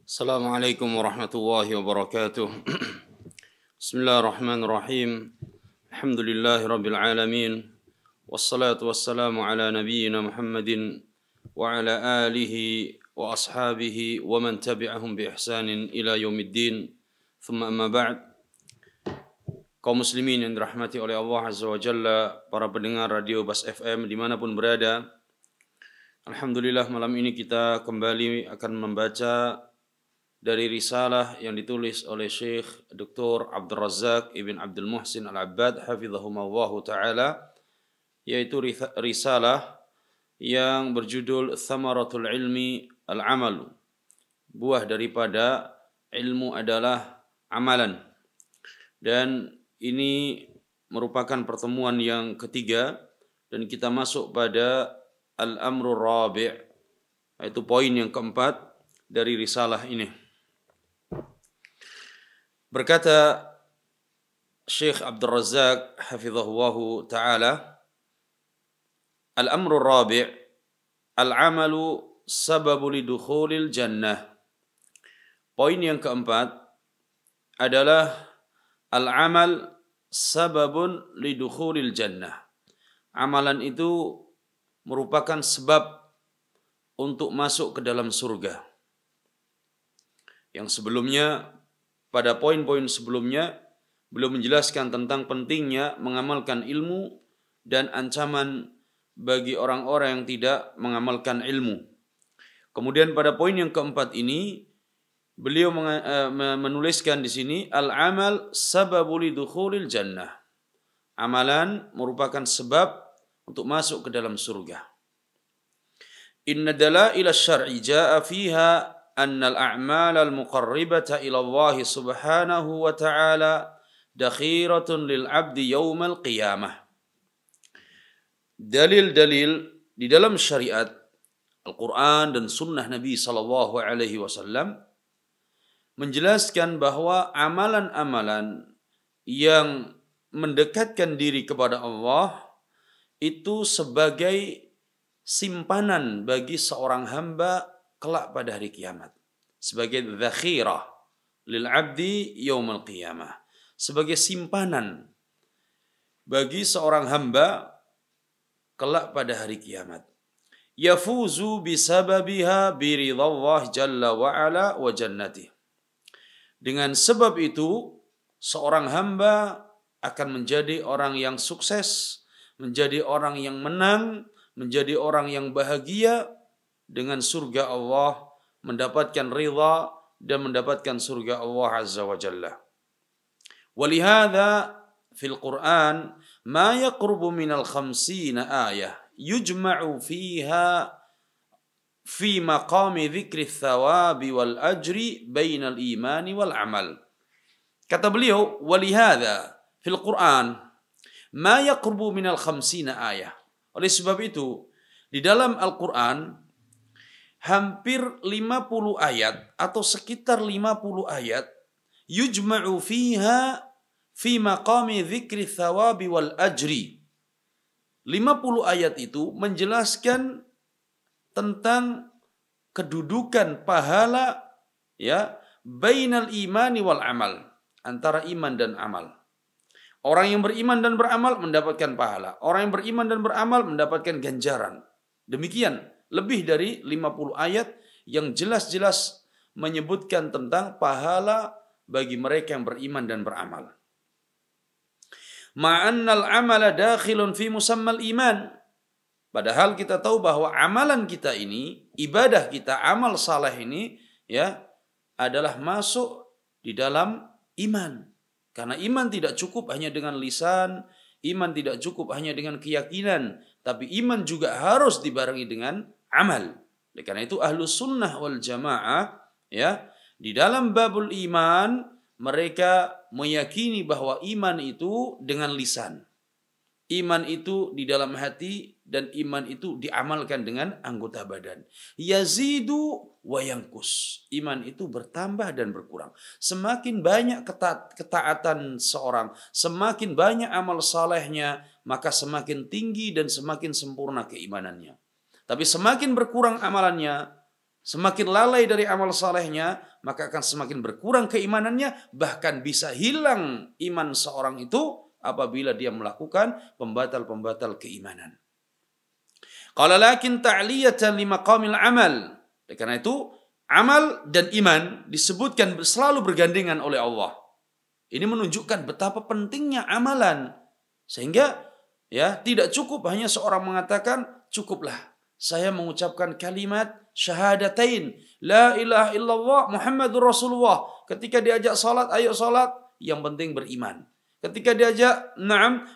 Assalamualaikum warahmatullahi wabarakatuh. Bismillahirrahmanirrahim. Alhamdulillahi rabbil alamin. Wassalatu wassalamu ala nabiyyina Muhammadin wa ala alihi wa ashabihi wa man tabi'ahum bi ihsanin ila yaumiddin. Thumma amma ba'd. Kaum muslimin yang dirahmati oleh Allah Azza wa Jalla, para pendengar radio Bas FM dimanapun berada, alhamdulillah malam ini kita kembali akan membaca dari risalah yang ditulis oleh Syekh Dr. Abdul Razak Ibn Abdul Muhsin Al-Abbad hafizahumullahu ta'ala, yaitu risalah yang berjudul Thamaratul Ilmi Al-Amal, buah daripada ilmu adalah amalan. Dan ini merupakan pertemuan yang ketiga dan kita masuk pada Al-Amrul Rabi', yaitu poin yang keempat dari risalah ini. Berkata Syekh Abdul Razak hafizahullahu ta'ala, Al-amru rabi' al-amalu sababu lidukhulil jannah. Poin yang keempat adalah al-amal sababun lidukhulil jannah. Amalan itu merupakan sebab untuk masuk ke dalam surga. Yang sebelumnya, pada poin-poin sebelumnya, belum menjelaskan tentang pentingnya mengamalkan ilmu dan ancaman bagi orang-orang yang tidak mengamalkan ilmu. Kemudian pada poin yang keempat ini, beliau menuliskan di sini, al-amal sababu lidukhulil jannah. Amalan merupakan sebab untuk masuk ke dalam surga. Inna dalail asy-syar'i jaa'a fiha annal a'mal al-muqarribata ila Allah subhanahu wa ta'ala dakhiratun lil 'abdi yaumal qiyamah. Dalil-dalil di dalam syariat Al-Quran dan sunnah Nabi sallallahu alaihi wasallam menjelaskan bahwa amalan-amalan yang mendekatkan diri kepada Allah itu sebagai simpanan bagi seorang hamba kelak pada hari kiamat, sebagai dzakhirah lil 'abdi yaumal qiyamah, sebagai simpanan bagi seorang hamba kelak pada hari kiamat. Yafuzu bisababiha biridallah jalla wa ala wa jannatih. Dengan sebab itu seorang hamba akan menjadi orang yang sukses, menjadi orang yang menang, menjadi orang yang bahagia dengan surga Allah, mendapatkan ridha dan mendapatkan surga Allah Azza wa Jalla. Walihada fil Quran ma yaqrubu minal 50 ayah yujma'u fiha fi maqami dzikri thawabi wal ajri bainal imani wal amal. Kata beliau, walihada fil Quran ma yaqrubu minal 50 ayah. Oleh sebab itu, di dalam Al-Quran hampir 50 ayat atau sekitar 50 ayat yujma'u fiha fi maqami dzikri thawabi wal ajri. 50 ayat itu menjelaskan tentang kedudukan pahala, ya, bainal imani wal amal, antara iman dan amal. Orang yang beriman dan beramal mendapatkan pahala. Orang yang beriman dan beramal mendapatkan ganjaran. Demikian lebih dari 50 ayat yang jelas-jelas menyebutkan tentang pahala bagi mereka yang beriman dan beramal. Ma'annal amala dakhilun fi musammal iman. Padahal kita tahu bahwa amalan kita ini, ibadah kita, amal saleh ini, ya, adalah masuk di dalam iman. Karena iman tidak cukup hanya dengan lisan, iman tidak cukup hanya dengan keyakinan, tapi iman juga harus dibarengi dengan amal. Oleh karena itu ahlus sunnah wal jamaah, ya, di dalam babul iman mereka meyakini bahwa iman itu dengan lisan, iman itu di dalam hati, dan iman itu diamalkan dengan anggota badan. Yazidu wa yankus. Iman itu bertambah dan berkurang. Semakin banyak ketaatan seorang, semakin banyak amal salehnya, maka semakin tinggi dan semakin sempurna keimanannya. Tapi semakin berkurang amalannya, Semakin lalai dari amal salehnya, maka akan semakin berkurang keimanannya, bahkan bisa hilang iman seorang itu apabila dia melakukan pembatal-pembatal keimanan. Qala lakin ta'liyatan li maqamil amal. Karena itu amal dan iman disebutkan selalu bergandengan oleh Allah. Ini menunjukkan betapa pentingnya amalan. Sehingga ya tidak cukup hanya seorang mengatakan cukuplah saya mengucapkan kalimat syahadatain la ilaha illallah Muhammadur Rasulullah. Ketika diajak salat, ayo salat, yang penting beriman. Ketika diajak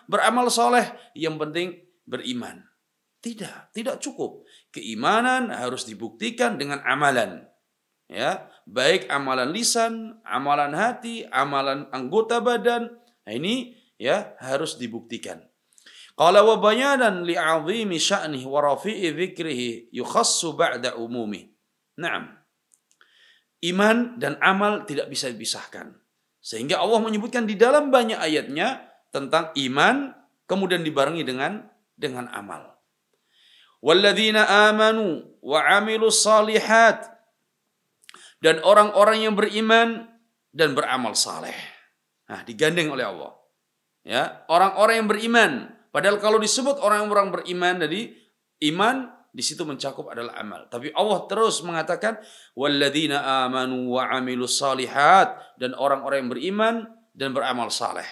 beramal soleh, yang penting beriman. Tidak cukup. Keimanan harus dibuktikan dengan amalan. Ya, baik amalan lisan, amalan hati, amalan anggota badan. Nah, ini ya harus dibuktikan. Qala wa bayanan li'azimi sya'nihi wa rafi'i dzikrihi yukhassu ba'da umumi. Naam. Iman dan amal tidak bisa dipisahkan. Sehingga Allah menyebutkan di dalam banyak ayatnya tentang iman kemudian dibarengi dengan amal. Walladzina amanu wa 'amilus shalihat, dan orang-orang yang beriman dan beramal saleh. Nah, digandeng oleh Allah. Ya, orang-orang yang beriman. Padahal kalau disebut orang-orang beriman, jadi iman di situ mencakup adalah amal. Tapi Allah terus mengatakan walladzina amanu wa 'amilus shalihat, dan orang-orang yang beriman dan beramal saleh.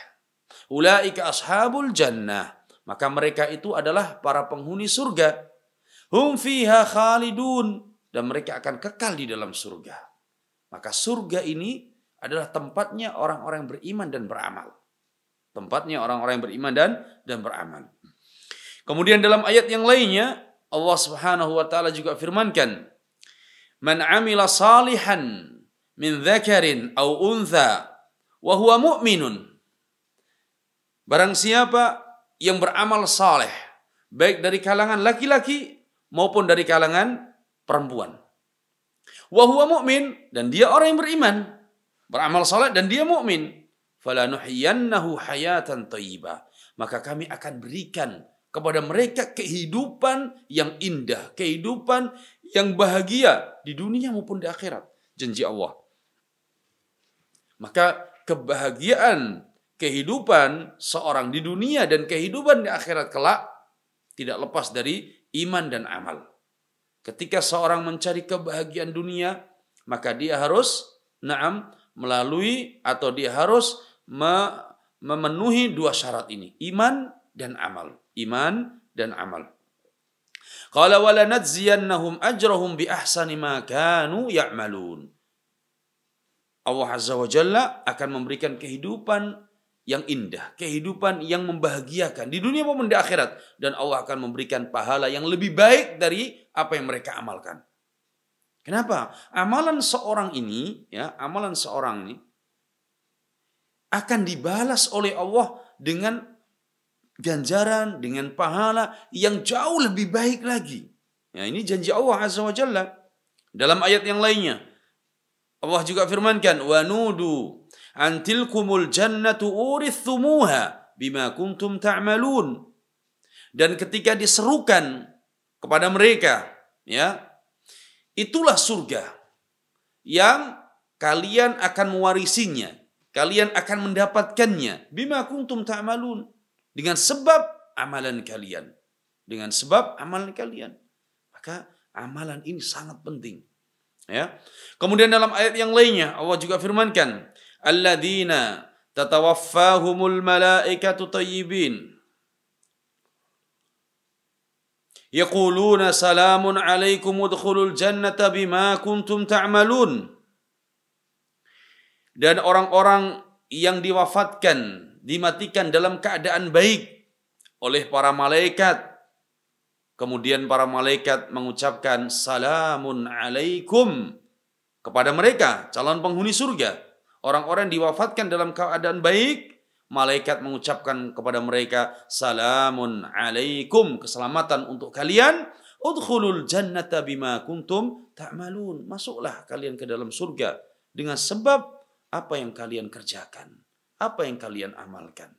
Ulaika ashabul jannah, maka mereka itu adalah para penghuni surga. Hum fiha khalidun, dan mereka akan kekal di dalam surga. Maka surga ini adalah tempatnya orang-orang yang beriman dan beramal. Tempatnya orang-orang yang beriman dan beramal. Kemudian dalam ayat yang lainnya Allah Subhanahu wa taala juga firmankan, "Man 'amila salihan min dzakarin aw untha wa huwa mu'minun." Barang siapa yang beramal saleh, baik dari kalangan laki-laki maupun dari kalangan perempuan. Wa huwa mu'min, dan dia orang yang beriman, beramal saleh dan dia mukmin. Falanuhyiyannahu hayatan thayyibah, maka kami akan berikan kepada mereka kehidupan yang indah, kehidupan yang bahagia di dunia maupun di akhirat, janji Allah. Maka kebahagiaan kehidupan seorang di dunia dan kehidupan di akhirat kelak tidak lepas dari iman dan amal. Ketika seorang mencari kebahagiaan dunia, maka dia harus melalui atau dia harus memenuhi dua syarat ini, iman dan amal. Iman dan amal. Qala wala nadziyannahum ajrahum bi ahsani ma kanu ya'malun. Allah Azza wa Jalla akan memberikan kehidupan yang indah, kehidupan yang membahagiakan di dunia maupun di akhirat, dan Allah akan memberikan pahala yang lebih baik dari apa yang mereka amalkan. Kenapa? Amalan seorang ini akan dibalas oleh Allah dengan ganjaran, dengan pahala yang jauh lebih baik lagi. Ya, ini janji Allah Azza wa Jalla. Dalam ayat yang lainnya, Allah juga firmankan, "Wa nudu an tilkumul jannatu urithumuha bima kuntum ta'malun." Dan ketika diserukan kepada mereka, ya, itulah surga yang kalian akan mewarisinya, kalian akan mendapatkannya, bima kuntum ta'malun, dengan sebab amalan kalian. Dengan sebab amalan kalian. Maka amalan ini sangat penting. Ya. Kemudian dalam ayat yang lainnya Allah juga firmankan, alladzina tatawaffahumul malaikatu tayyibin yaquluna salamun alaikum udkhulul jannata bima kuntum ta'malun. Dan orang-orang yang diwafatkan, dimatikan dalam keadaan baik oleh para malaikat. Kemudian para malaikat mengucapkan salamun alaikum kepada mereka, calon penghuni surga. Orang-orang diwafatkan dalam keadaan baik, malaikat mengucapkan kepada mereka salamun alaikum, keselamatan untuk kalian. Udkhulul jannata bima kuntum ta'malun. Masuklah kalian ke dalam surga dengan sebab apa yang kalian kerjakan, apa yang kalian amalkan.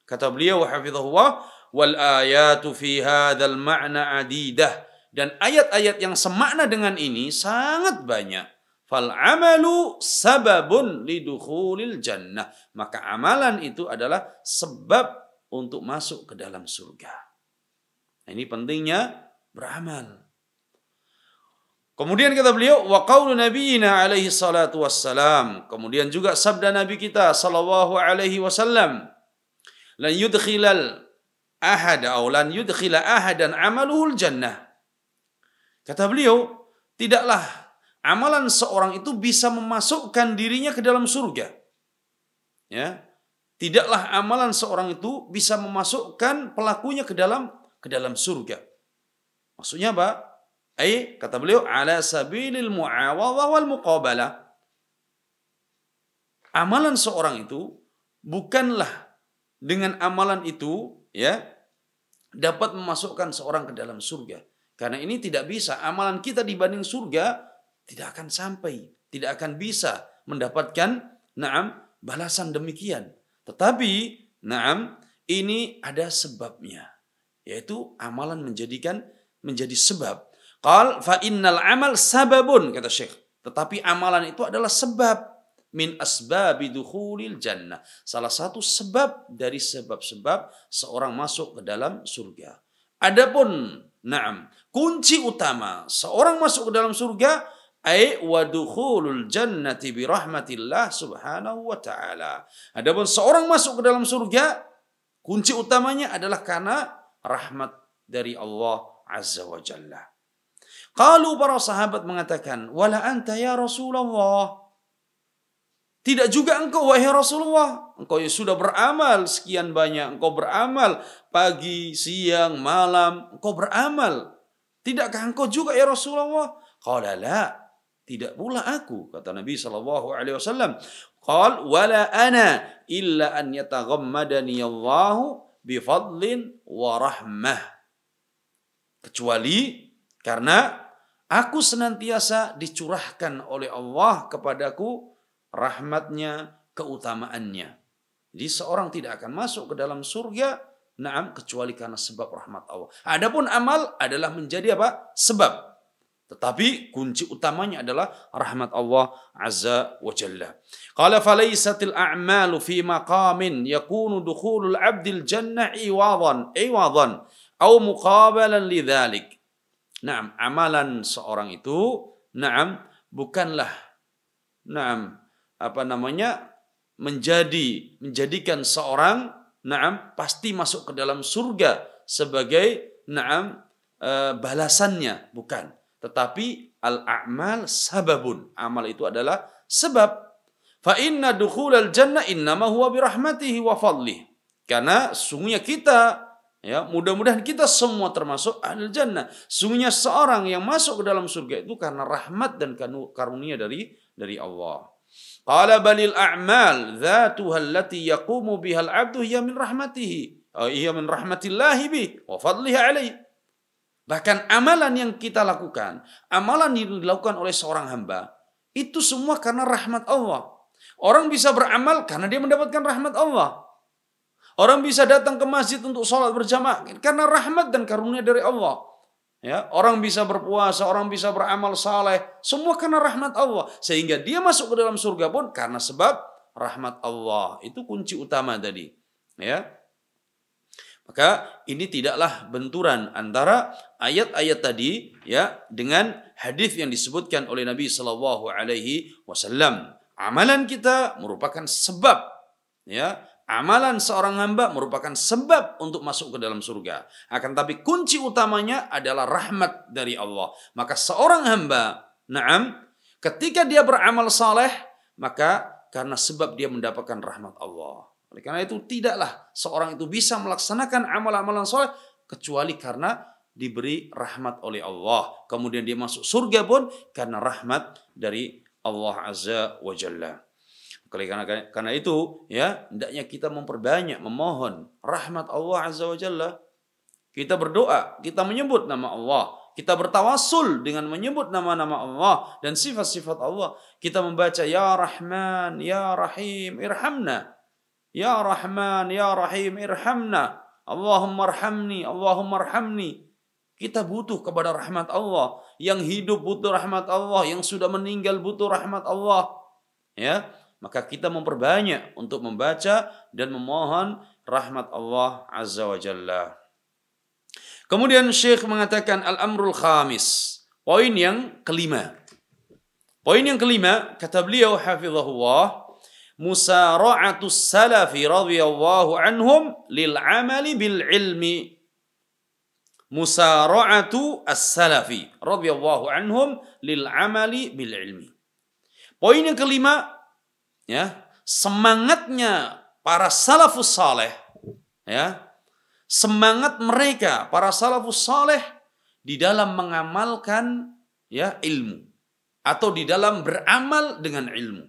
Kata beliau hafizahullah, wal ayatu fi hadzal ma'na adidah. Dan ayat-ayat yang semakna dengan ini sangat banyak. Fal amalu sababun lidukhulil jannah. Maka amalan itu adalah sebab untuk masuk ke dalam surga. Nah, ini pentingnya beramal. Kemudian kata beliau, wa qaulu nabiyina alaihi salatu wassalam. Kemudian juga sabda Nabi kita sallallahu alaihi wasallam, lan yudkhilal ahada aw lan yudkhila ahadan amaluhul jannah. Kata beliau, tidaklah amalan seorang itu bisa memasukkan dirinya ke dalam surga. Ya. Tidaklah amalan seorang itu bisa memasukkan pelakunya ke dalam surga. Maksudnya apa? Kata beliau, ala sabilil mu'awadhah wal muqabalah. Amalan seorang itu bukanlah dengan amalan itu ya dapat memasukkan seorang ke dalam surga. Karena ini tidak bisa. Amalan kita dibanding surga tidak akan sampai, tidak akan bisa mendapatkan balasan demikian. Tetapi ini ada sebabnya, yaitu amalan menjadi sebab. Qal fa innal amal sababun, kata Syekh. Tetapi amalan itu adalah sebab min asbabi dukhulil jannah. Salah satu sebab dari sebab-sebab seorang masuk ke dalam surga. Adapun kunci utama seorang masuk ke dalam surga wa dukhulul jannati bi rahmatillah subhanahu wa ta'ala. Adapun seorang masuk ke dalam surga, kunci utamanya adalah karena rahmat dari Allah azza wa jalla. Qalu, para sahabat mengatakan, wala anta ya Rasulullah. Tidak juga engkau wahai Rasulullah. Engkau yang sudah beramal sekian banyak. Engkau beramal pagi, siang, malam. Engkau beramal. Tidakkah engkau juga ya Rasulullah? Qala la. Tidak pula aku, kata Nabi SAW. Qal wala ana illa an yataghammadani Allahu bifadlin wa rahmah. Kecuali karena aku senantiasa dicurahkan oleh Allah kepadaku rahmatnya, keutamaannya. Jadi seorang tidak akan masuk ke dalam surga kecuali karena sebab rahmat Allah. Adapun amal adalah menjadi apa? Sebab. Tetapi kunci utamanya adalah rahmat Allah azza wa jalla. Qala falaysatil a'malu fi maqamin yakunu dukhulul 'abdil jannah iwadan aw muqabalan lidzalik. Amalan seorang itu bukanlah menjadikan seorang pasti masuk ke dalam surga sebagai balasannya, bukan. Tetapi al-a'mal sababun. Amal itu adalah sebab. Fa inna dukhulal jannah innama huwa birahmatihi wa fadlih. Karena sungguhnya kita, ya, mudah-mudahan kita semua termasuk ahlul jannah. Sungguhnya seorang yang masuk ke dalam surga itu karena rahmat dan karunia dari Allah. Qala balil a'mal dzatuha allati yaqumu biha al-'abdu hiya min rahmatihi. Hiya min rahmatillahi bih wa fadlihi alaihi. Bahkan amalan yang kita lakukan, amalan yang dilakukan oleh seorang hamba, itu semua karena rahmat Allah. Orang bisa beramal karena dia mendapatkan rahmat Allah. Orang bisa datang ke masjid untuk sholat berjamaah karena rahmat dan karunia dari Allah. Ya, orang bisa berpuasa, orang bisa beramal saleh, semua karena rahmat Allah. Sehingga dia masuk ke dalam surga pun karena sebab rahmat Allah. Itu kunci utama tadi. Ya. Maka ini tidaklah benturan antara ayat-ayat tadi ya dengan hadis yang disebutkan oleh Nabi sallallahu alaihi wasallam. Amalan kita merupakan sebab, ya. Amalan seorang hamba merupakan sebab untuk masuk ke dalam surga. Akan tapi kunci utamanya adalah rahmat dari Allah. Maka seorang hamba, ketika dia beramal saleh, maka karena sebab dia mendapatkan rahmat Allah. Oleh karena itu tidaklah seorang itu bisa melaksanakan amal-amalan soleh kecuali karena diberi rahmat oleh Allah. Kemudian dia masuk surga pun karena rahmat dari Allah azza wa jalla. Karena itu ya hendaknya kita memperbanyak memohon rahmat Allah azza wa jalla. Kita berdoa, kita menyebut nama Allah, kita bertawassul dengan menyebut nama-nama Allah dan sifat-sifat Allah. Kita membaca ya Rahman, ya Rahim, irhamna. Ya Rahman, Ya Rahim, irhamna. Allahumma arhamni, Allahumma arhamni. Kita butuh kepada rahmat Allah. Yang hidup butuh rahmat Allah, yang sudah meninggal butuh rahmat Allah. Ya, maka kita memperbanyak untuk membaca dan memohon rahmat Allah Azza wa Jalla. Kemudian Syekh mengatakan al-amrul khamis. Poin yang kelima. Poin yang kelima, kata beliau hafizahullah, musara'atus salafi radhiyallahu anhum lil amali bil ilmi. Musara'atu as-salafi radhiyallahu anhum lil amali bil ilmi. Poin yang kelima, ya, semangatnya para salafus saleh, ya, semangat mereka para salafus saleh di dalam mengamalkan, ya, ilmu atau di dalam beramal dengan ilmu.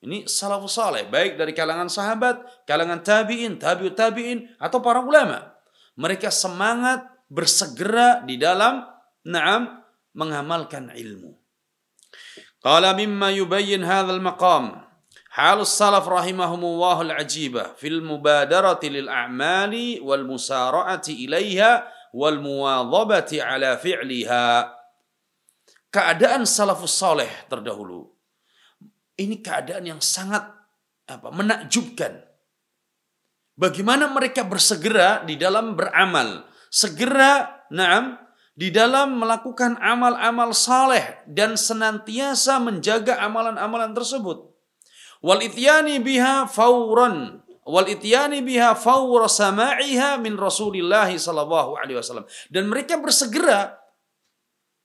Ini salafus saleh, baik dari kalangan sahabat, kalangan tabi'in, tabi'ut tabi'in atau para ulama. Mereka semangat bersegera di dalam mengamalkan ilmu. Qala mimma yubayyin hadzal maqam halus salaf rahimahumullah al-ajibah fil mubadarati lil a'mali wal musara'ati ilaiha wal muwadhabati ala fi'liha. Keadaan salafus saleh terdahulu ini keadaan yang sangat menakjubkan. Bagaimana mereka bersegera di dalam beramal, segera di dalam melakukan amal-amal saleh dan senantiasa menjaga amalan-amalan tersebut. Wal ityani biha fawran wal ityani biha fawra sama'iha min Rasulillah sallallahu alaihi wasallam. Dan mereka bersegera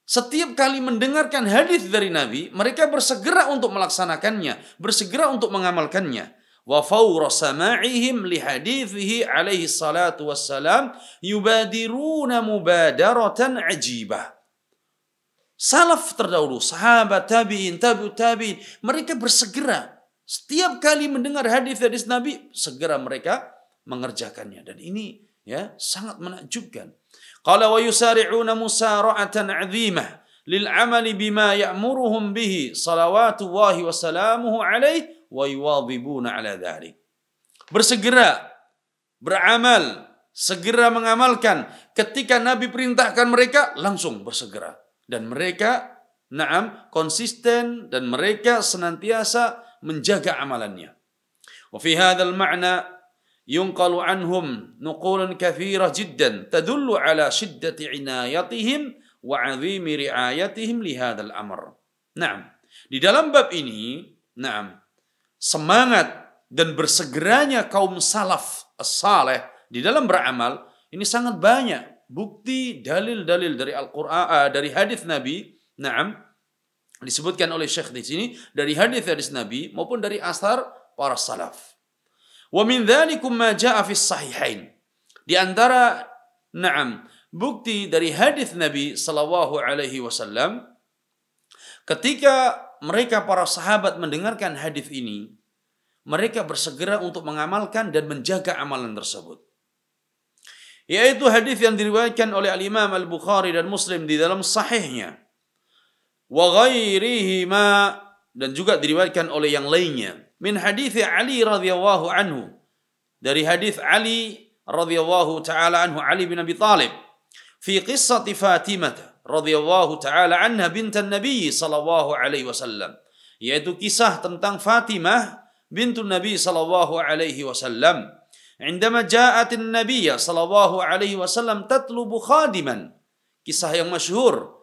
setiap kali mendengarkan hadis dari Nabi, mereka bersegera untuk melaksanakannya, bersegera untuk mengamalkannya. Wa fawra sama'ihim li hadithihi alaihi salatu wassalam yubadiruna mubadaratan ajibah. Salaf terdahulu, sahabat, tabi'in, tabi'ut tabi'in, mereka bersegera setiap kali mendengar hadis-hadis Nabi, segera mereka mengerjakannya. Dan ini, ya, sangat menakjubkan. Qala wa yusari'una musara'atan 'azimah lil 'amali bima ya'muruhum bihi salawatullahi wa salamuhu alaihi wa yuwadhibuna ala dhalik. Bersegera beramal, segera mengamalkan. Ketika Nabi perintahkan mereka, langsung bersegera. Dan mereka konsisten dan mereka senantiasa menjaga amalannya. Wa fi hadzal ma'na yunqalu anhum nuqulan katsira jiddan tadullu ala shiddati inayatihim wa 'azimi ri'ayatihim li hadzal amr. Di dalam bab ini, semangat dan bersegeranya kaum salaf as-saleh di dalam beramal ini sangat banyak bukti dalil-dalil dari Al-Qur'an, dari hadis Nabi, disebutkan oleh Syekh di sini dari hadis-hadis Nabi maupun dari asar para salaf. Wa min dzalikum ma jaa fi sahihain. Di antara bukti dari hadis Nabi sallallahu alaihi wasallam ketika mereka para sahabat mendengarkan hadis ini, mereka bersegera untuk mengamalkan dan menjaga amalan tersebut. Yaitu hadis yang diriwayatkan oleh Al-Imam Al-Bukhari dan Muslim di dalam sahihnya. Wa ghairihima, dan juga diriwayatkan oleh yang lainnya. Min hadis Ali radhiyallahu anhu. Dari hadis Ali radhiyallahu taala anhu, Ali bin Abi Thalib. Fi qissati Fatimah radhiyallahu taala anha bintan Nabi sallallahu alaihi wasallam, yaitu kisah tentang Fatimah bintun Nabi sallallahu alaihi wasallam. Indama ja'at an-nabiy sallallahu alaihi wasallam tatlubu khadiman. Kisah yang masyhur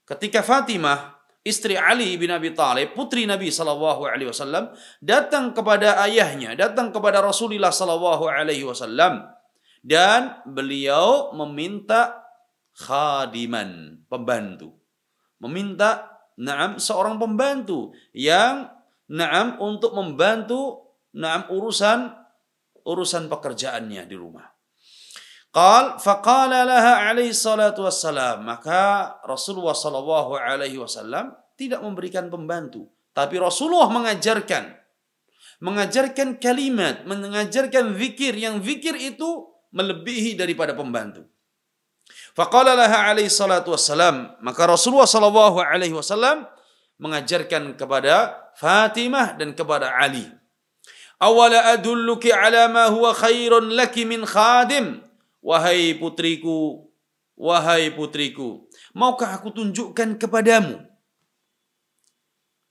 ketika Fatimah istri Ali bin Abi Thalib, putri Nabi sallallahu alaihi wasallam, datang kepada ayahnya, datang kepada Rasulullah sallallahu alaihi wasallam, dan beliau meminta khadiman, pembantu. Meminta seorang pembantu yang untuk membantu urusan pekerjaannya di rumah. Faqala laha alaihi salatu wassalam, maka Rasulullah sallallahu alaihi wasallam tidak memberikan pembantu, tapi Rasulullah mengajarkan kalimat, mengajarkan zikir yang zikir itu melebihi daripada pembantu. Faqala laha alaihi salatu wassalam, maka Rasulullah sallallahu alaihi wasallam mengajarkan kepada Fatimah dan kepada Ali, awala adulluki ala ma huwa khairun laki min khadim. Wahai putriku, wahai putriku, maukah aku tunjukkan kepadamu?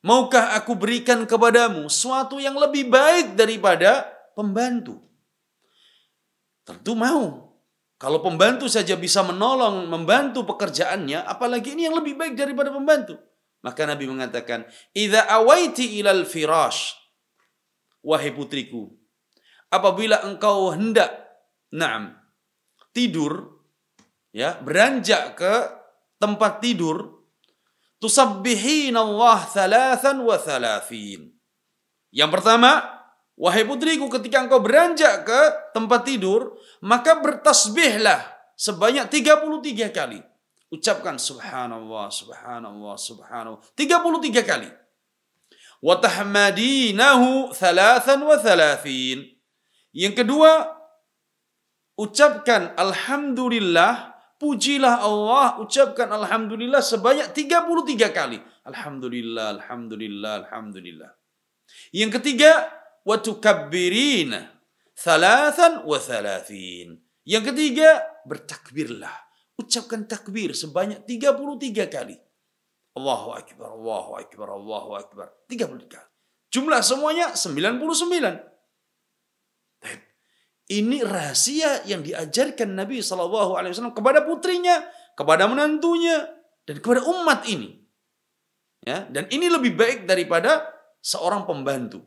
Maukah aku berikan kepadamu suatu yang lebih baik daripada pembantu? Tentu mau. Kalau pembantu saja bisa menolong, membantu pekerjaannya, apalagi ini yang lebih baik daripada pembantu. Maka Nabi mengatakan, "Idza awaiti ilal firash," wahai putriku, apabila engkau hendak tidur, ya, beranjak ke tempat tidur, tusabbihina Allah thalathan wa thalathin. Yang pertama, wahai putriku, ketika engkau beranjak ke tempat tidur, maka bertasbihlah sebanyak 33 kali. Ucapkan subhanallah, subhanallah, subhanallah 33 kali. Wa tahmadinahu thalathan wa thalathin. Yang kedua, ucapkan alhamdulillah, pujilah Allah, ucapkan alhamdulillah sebanyak 33 kali. Alhamdulillah, alhamdulillah, alhamdulillah. Yang ketiga, wa tukabbirina thalathan wa thalathin. Yang ketiga, bertakbirlah. Ucapkan takbir sebanyak 33 kali. Allahu Akbar, Allahu Akbar, Allahu Akbar. 33 kali. Jumlah semuanya 99. Ini rahasia yang diajarkan Nabi SAW kepada putrinya, kepada menantunya, dan kepada umat ini. Ya, dan ini lebih baik daripada seorang pembantu.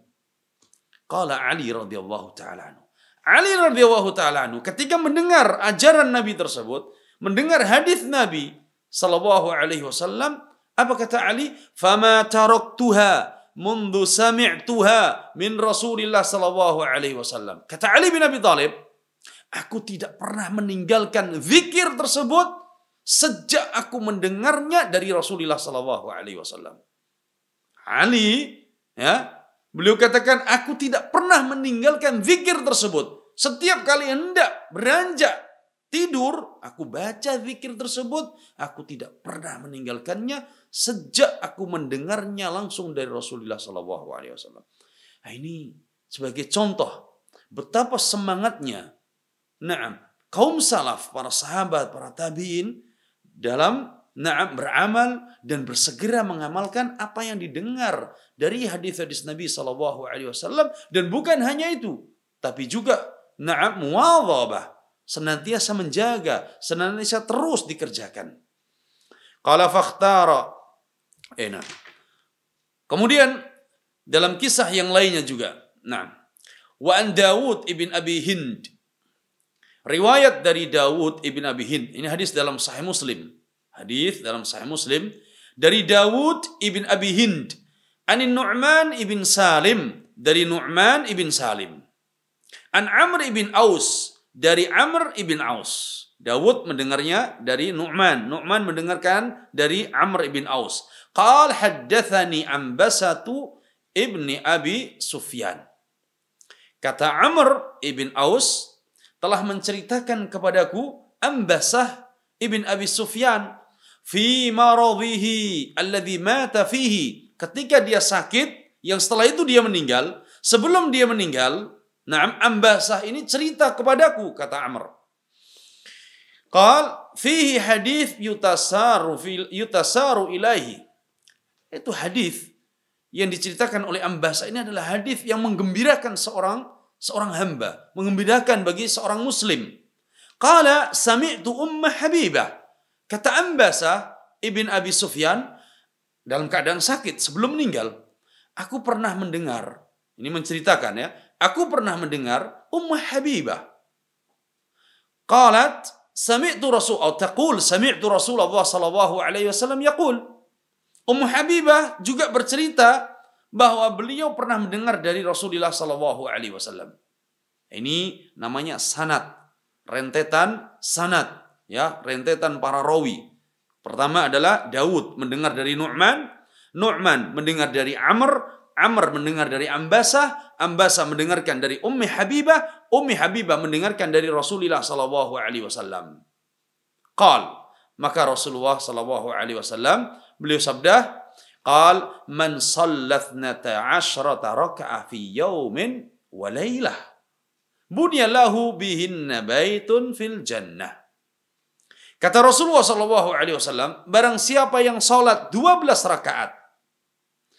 Qala Ali radhiyallahu ta'ala anhu. Ali radhiyallahu ta'ala anhu ketika mendengar ajaran Nabi tersebut, mendengar hadis Nabi sallallahu alaihi wasallam, apa kata Ali? Fama taraktuha mundu sami'tuha min Rasulillah sallallahu alaihi wasallam. Kata Ali bin Abi Thalib, aku tidak pernah meninggalkan zikir tersebut sejak aku mendengarnya dari Rasulullah sallallahu alaihi wasallam. Ali, ya, beliau katakan, aku tidak pernah meninggalkan zikir tersebut. Setiap kali hendak beranjak tidur, aku baca zikir tersebut. Aku tidak pernah meninggalkannya sejak aku mendengarnya langsung dari Rasulullah SAW. Nah, ini sebagai contoh betapa semangatnya kaum salaf, para sahabat, para tabi'in dalam beramal dan bersegera mengamalkan apa yang didengar dari hadis-hadis Nabi SAW. Dan bukan hanya itu, tapi juga muwadhabah, senantiasa menjaga, senantiasa terus dikerjakan. Qala fakhtara. Kemudian dalam kisah yang lainnya juga. Wa an Dawud ibn Abi Hind. Riwayat dari Dawud ibn Abi Hind. Ini hadis dalam Sahih Muslim. Hadis dalam Sahih Muslim dari Dawud ibn Abi Hind. Anin Nu'man ibn Salim. Dari Nu'man ibn Salim. An Amr ibn Aus. Dari Amr ibn Aus. Dawud mendengarnya dari Nu'man. Nu'man mendengarkan dari Amr ibn Aus. Qal haddathani Ambasatu ibni Abi Sufyan. Kata Amr ibn Aus telah menceritakan kepadaku Ambasah ibn Abi Sufyan fi maradhihi alladhi mata fihi, ketika dia sakit yang setelah itu dia meninggal. Sebelum dia meninggal, Ambasah ini cerita kepadaku, kata Amr. Qal fihi hadith yutasaru ilaihi. Itu hadis yang diceritakan oleh Ambasah ini adalah hadis yang menggembirakan seorang hamba, menggembirakan bagi seorang muslim. Qala sami'tu Umma Habibah. Kata Ambasah ibn Abi Sufyan dalam keadaan sakit sebelum meninggal, aku pernah mendengar, ini menceritakan ya, aku pernah mendengar Umma Habibah. Qalat sami'tu Rasulullah sallallahu alaihi wasallam yaqul. Ummu Habibah juga bercerita bahwa beliau pernah mendengar dari Rasulullah sallallahu alaihi wasallam. Ini namanya sanad, rentetan sanad, ya, rentetan para rawi. Pertama adalah Daud mendengar dari Nu'man, Nu'man mendengar dari Amr, Amr mendengar dari Ambasah, Ambasah mendengarkan dari Ummi Habibah, Ummi Habibah mendengarkan dari Rasulullah sallallahu alaihi wasallam. Qal, maka Rasulullah sallallahu alaihi wasallam beliau sabda, qal man sallat 12 raka'ah fi yawmin wa lailah bunya lahu bihinna baitun fil jannah. Kata Rasulullah SAW, barang siapa yang sholat 12 rakaat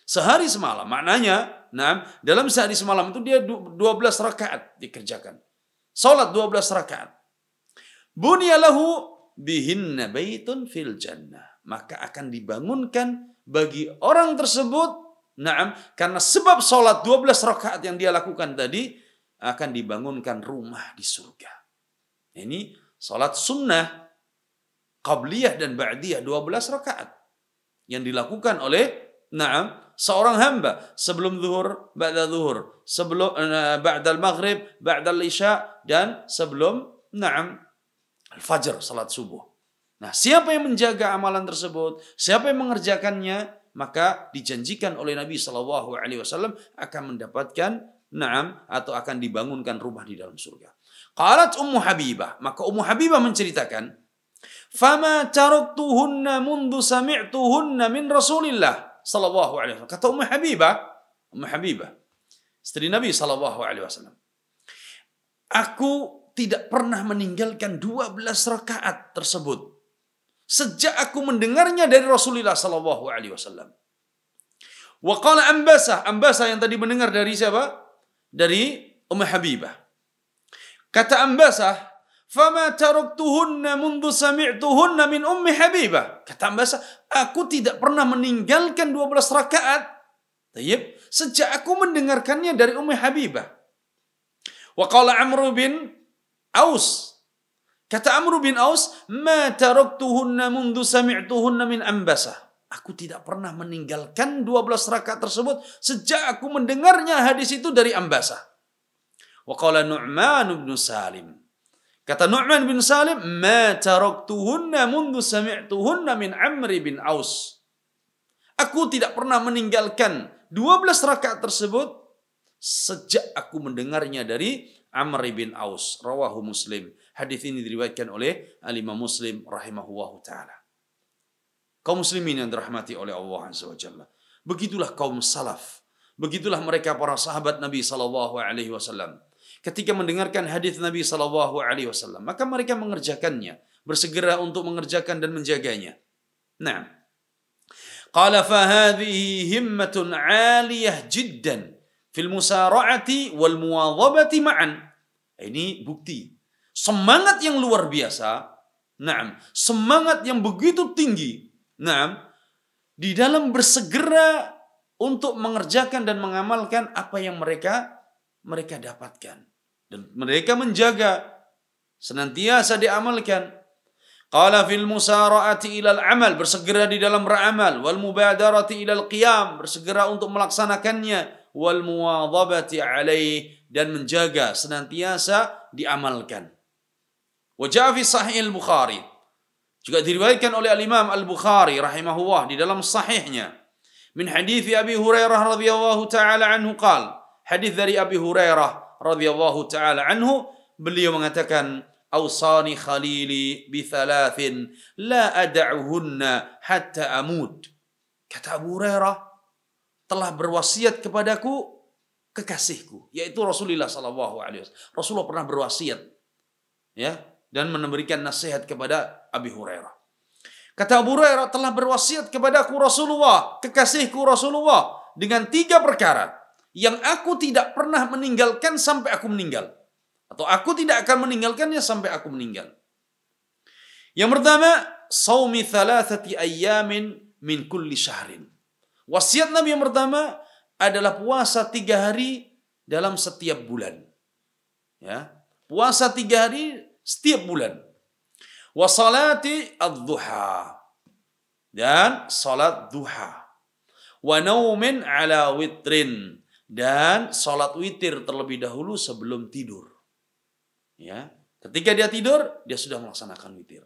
sehari semalam, maknanya, dalam sehari semalam itu dia 12 rakaat dikerjakan. Sholat 12 rakaat. Bunyalahu bihinna baitun fil jannah. Maka akan dibangunkan bagi orang tersebut, karena sebab sholat 12 rakaat yang dia lakukan tadi, akan dibangunkan rumah di surga. Ini sholat sunnah qabliyah dan ba'diyah 12 rakaat yang dilakukan oleh seorang hamba sebelum zuhur, ba'da zuhur, sebelum ba'dal maghrib, ba'dal isya, dan sebelum al-fajr, salat subuh. Nah, siapa yang menjaga amalan tersebut, siapa yang mengerjakannya, maka dijanjikan oleh Nabi SAW akan mendapatkan atau akan dibangunkan rumah di dalam surga. Qalat Ummu Habibah, maka Ummu Habibah menceritakan, "Fama taraktuhunna mundu sami'tuhunna min Rasulillah sallallahu alaihi wasallam." Kata Ummu Habibah, istri Nabi sallallahu alaihi wasallam, "Aku tidak pernah meninggalkan 12 rakaat tersebut sejak aku mendengarnya dari Rasulullah sallallahu alaihi wasallam." Wa qala Ambasah yang tadi mendengar dari siapa? Dari Ummu Habibah. Kata Ambasah, "Fama taraktuhunna mundu sami'tuhunna min Ummi Habibah." Kata Ambasah, aku tidak pernah meninggalkan 12 rakaat sejak aku mendengarkannya dari Ummi Habibah. Wa qala Amr bin Aus. Kata Amr bin Aus, "Ma taraktuhunna mundu sami'tuhunna min Ambasah." Aku tidak pernah meninggalkan 12 rakaat tersebut sejak aku mendengarnya hadis itu dari Ambasah. Wa qala Nu'man bin Salim. Kata Nu'man bin Salim, "Ma taraktuhunna mundu sami'tuhunna min Amr bin Aus." Aku tidak pernah meninggalkan 12 rakaat tersebut sejak aku mendengarnya dari Amr bin Aus. Rawahu Muslim. Hadis ini diriwayatkan oleh Al-Imam Muslim rahimahullahu taala. Kaum muslimin yang dirahmati oleh Allah Azza wa Jalla. Begitulah kaum salaf. Begitulah mereka para sahabat Nabi sallallahu alaihi wasallam. Ketika mendengarkan hadis Nabi sallallahu alaihi wasallam, maka mereka mengerjakannya, bersegera untuk mengerjakan dan menjaganya. Nah, qala fa hadhihi himmatun 'aliyah jiddan fil musara'ati wal muwadhabati ma'an. Ini bukti semangat yang luar biasa. Semangat yang begitu tinggi. Di dalam bersegera untuk mengerjakan dan mengamalkan apa yang mereka dapatkan. Dan mereka menjaga senantiasa diamalkan. Qala fil musara'ati ilal amal, bersegera di dalam beramal, wal mubadarati ilal qiyam, bersegera untuk melaksanakannya, wal muwadhabati alaih, dan menjaga senantiasa diamalkan. Wa ja'a fi sahih al-Bukhari, juga diriwayatkan oleh al-Imam Al-Bukhari rahimahullah di dalam sahihnya, min hadits Abi Hurairah radhiyallahu taala anhu qala, hadis dari Abi Hurairah radhiyallahu taala anhu, beliau mengatakan, "Awsani khalili bi thalathin la ad'uhunna hatta amut." Kata Abu Hurairah, telah berwasiat kepadaku kekasihku, yaitu Rasulullah sallallahu alaihi wasallam. Rasulullah pernah berwasiat, dan memberikan nasihat kepada Abi Hurairah. Kata Abu Hurairah, telah berwasiat kepadaku Rasulullah, kekasihku Rasulullah, dengan 3 perkara yang aku tidak pernah meninggalkan sampai aku meninggal, atau aku tidak akan meninggalkannya sampai aku meninggal. Yang pertama, saumi thalathati ayyamin min kulli syahrin. Wasiat Nabi yang pertama adalah puasa 3 hari dalam setiap bulan. Puasa 3 hari setiap bulan. Wa salati ad-duha, dan salat duha. Wa naumin ala witrin, dan salat witir terlebih dahulu sebelum tidur. Ketika dia tidur, dia sudah melaksanakan witir.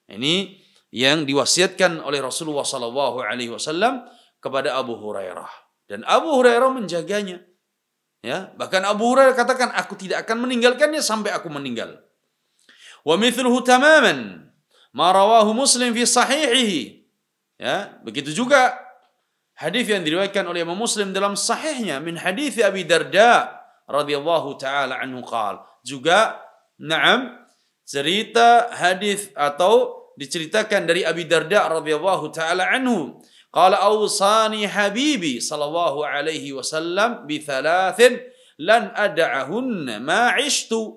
Ini yang diwasiatkan oleh Rasulullah sallallahu alaihi wasallam kepada Abu Hurairah, dan Abu Hurairah menjaganya. Bahkan Abu Hurairah katakan, aku tidak akan meninggalkannya sampai aku meninggal. Wa mithluhu tamaman ma rawahu Muslim fi sahihihi. Begitu juga hadis yang diriwayatkan oleh Imam Muslim dalam sahihnya, min hadis Abi Darda radhiyallahu taala anhu qala. Juga cerita hadis atau diceritakan dari Abi Darda radhiyallahu taala anhu, qala awsani habibi sallallahu alaihi wasallam bi thalathin lan ad'ahunna ma 'ishtu.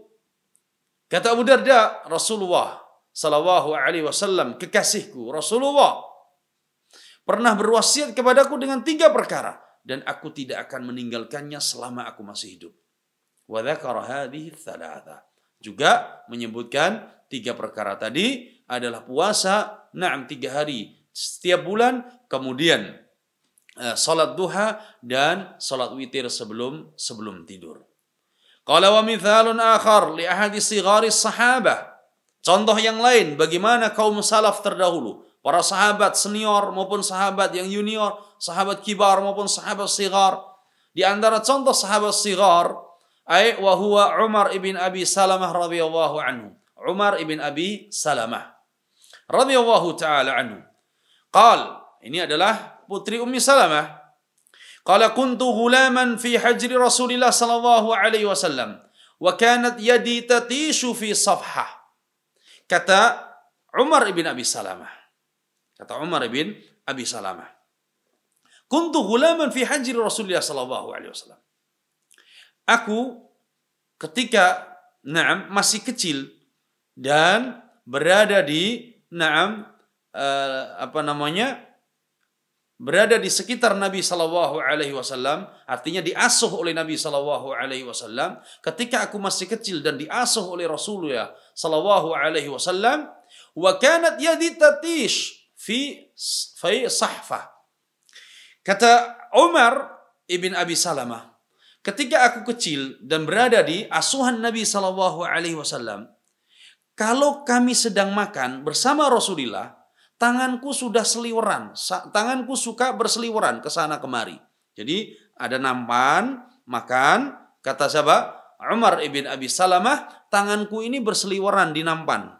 Kata Abu Darda, Rasulullah sallallahu alaihi wasallam, kekasihku Rasulullah pernah berwasiat kepadaku dengan 3 perkara dan aku tidak akan meninggalkannya selama aku masih hidup. Wa dzakara hadhihi tsalatsa. Juga menyebutkan 3 perkara tadi adalah puasa 3 hari setiap bulan, kemudian salat duha dan salat witir sebelum tidur. Qala wa mithalun akhar li ahadi sighari sahabah. Contoh yang lain bagaimana kaum salaf terdahulu, para sahabat senior maupun sahabat yang junior, sahabat kibar maupun sahabat sighar. Di antara contoh sahabat sighar ay wa huwa Umar ibn Abi Salamah radhiyallahu anhu. Umar ibn Abi Salamah radhiyallahu taala anhu. Qal, ini adalah putri Ummi Salamah. Qala kuntu ghulaman fi hajri Rasulillah sallallahu alaihi wasallam wa kanat yadi tatishu fi safhah. Kata Umar ibn Abi Salamah. Kata Umar ibn Abi Salamah. Kuntu ghulaman fi hajri Rasulillah sallallahu alaihi wasallam. Aku ketika masih kecil dan berada di berada di sekitar Nabi sallallahu alaihi wasallam, artinya diasuh oleh Nabi sallallahu alaihi wasallam. Ketika aku masih kecil dan diasuh oleh Rasulullah sallallahu alaihi wasallam, wa kanat yadi tatish fi sahfah. Kata Umar ibn Abi Salamah, ketika aku kecil dan berada di asuhan Nabi sallallahu alaihi wasallam, kalau kami sedang makan bersama Rasulullah, tanganku sudah seliweran, tanganku suka berseliweran ke sana kemari. Jadi ada nampan makan, kata siapa? Umar ibn Abi Salamah, tanganku ini berseliweran di nampan.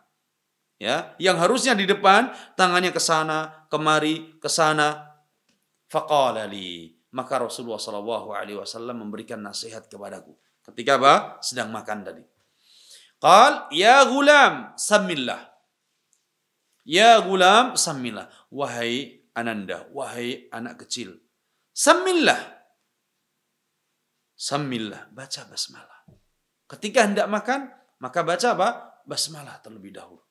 Ya, yang harusnya di depan, tangannya ke sana, kemari, ke sana. Faqala li, maka Rasulullah sallallahu alaihi wasallam memberikan nasihat kepadaku ketika sedang makan tadi. Qal ya gulam samillah. Ya gulam samillah. Wahai ananda, wahai anak kecil, samillah. Samillah, baca basmalah. Ketika hendak makan, maka baca basmalah terlebih dahulu.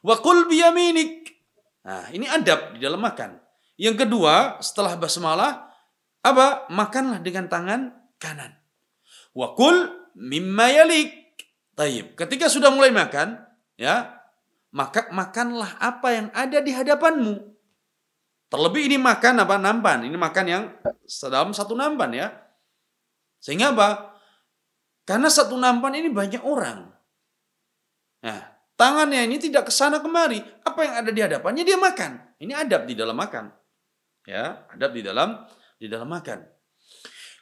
Wa qul bi yaminik. Nah, ini adab di dalam makan. Yang kedua, setelah basmalah, makanlah dengan tangan kanan. Wa qul mimma yalik. Taib. Ketika sudah mulai makan, ya, maka makanlah apa yang ada di hadapanmu. Terlebih ini makan nampan. Ini makan yang dalam satu nampan, ya. Sehingga karena satu nampan ini banyak orang. Nah, tangannya ini tidak kesana kemari. Apa yang ada di hadapannya dia makan. Ini adab di dalam makan. Ya, adab di dalam makan.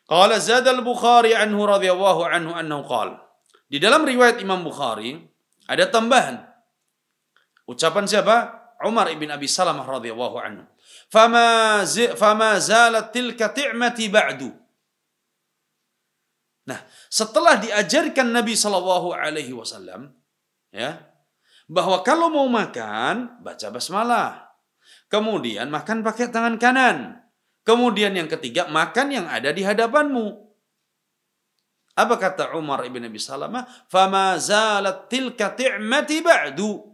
Qala zad al-Bukhari anhu radhiyallahu anhu annahu qala. Di dalam riwayat Imam Bukhari ada tambahan. Ucapan siapa? Umar ibn Abi Salamah radhiyallahu anhu. Fama zalat tilka ti'mati ba'du. Nah, setelah diajarkan Nabi sallallahu alaihi wasallam, ya, bahwa kalau mau makan baca basmalah. Kemudian makan pakai tangan kanan. Kemudian yang ketiga, makan yang ada di hadapanmu. Apa kata Umar ibn Abi Salamah? Fama zalat tilka ti'mati ba'du.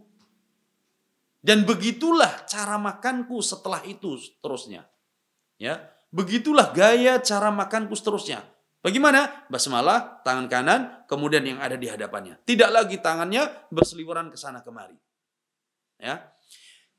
Dan begitulah cara makanku setelah itu seterusnya. Ya, begitulah gaya cara makanku seterusnya. Bagaimana? Basmalah, tangan kanan, kemudian yang ada di hadapannya. Tidak lagi tangannya berseliweran ke sana kemari. Ya.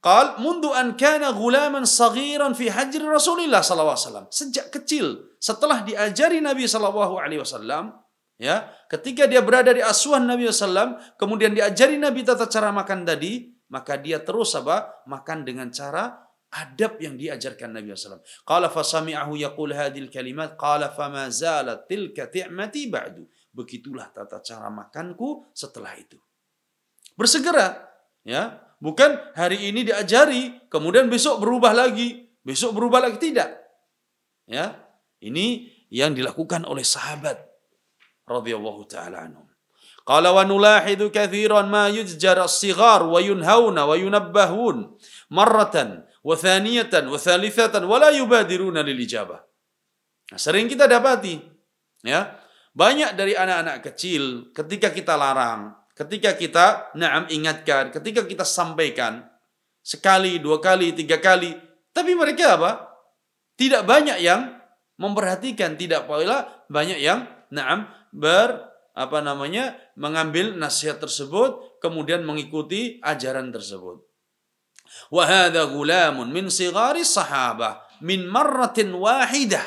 Qal mundu an kana ghulaman saghiran fi hajri Rasulillah sallallahu alaihi wasallam. Sejak kecil setelah diajari Nabi sallallahu alaihi wasallam, ya, ketika dia berada di asuhan Nabi sallallahu alaihi wasallam, kemudian diajari Nabi tata cara makan tadi, maka dia terus makan dengan cara adab yang diajarkan Nabi sallallahu alaihi wasallam. Qala fa sami'ahu yaqul hadhil kalimat qala fama zalat tilka ti'mati ba'du. Begitulah tata cara makanku setelah itu. Bersegera, ya. Bukan hari ini diajari, kemudian besok berubah lagi, tidak. Ya, ini yang dilakukan oleh sahabat radhiyallahu taala anhum. Qala wa nulahidhu kathiran ma yujjar as-sighar wa yunhauna wa yunabbahun marratan wa thaniyatan wa thalithatan wa la yubadiruna lil ijabah. Nah, sering kita dapati ya, banyak dari anak-anak kecil ketika kita larang, ketika kita ingatkan, ketika kita sampaikan sekali, dua kali, tiga kali, tapi mereka apa? Tidak banyak yang memperhatikan, tidak pula banyak yang mengambil nasihat tersebut kemudian mengikuti ajaran tersebut. Wa hadza gulamun min sighari sahabah min marratin wahidah.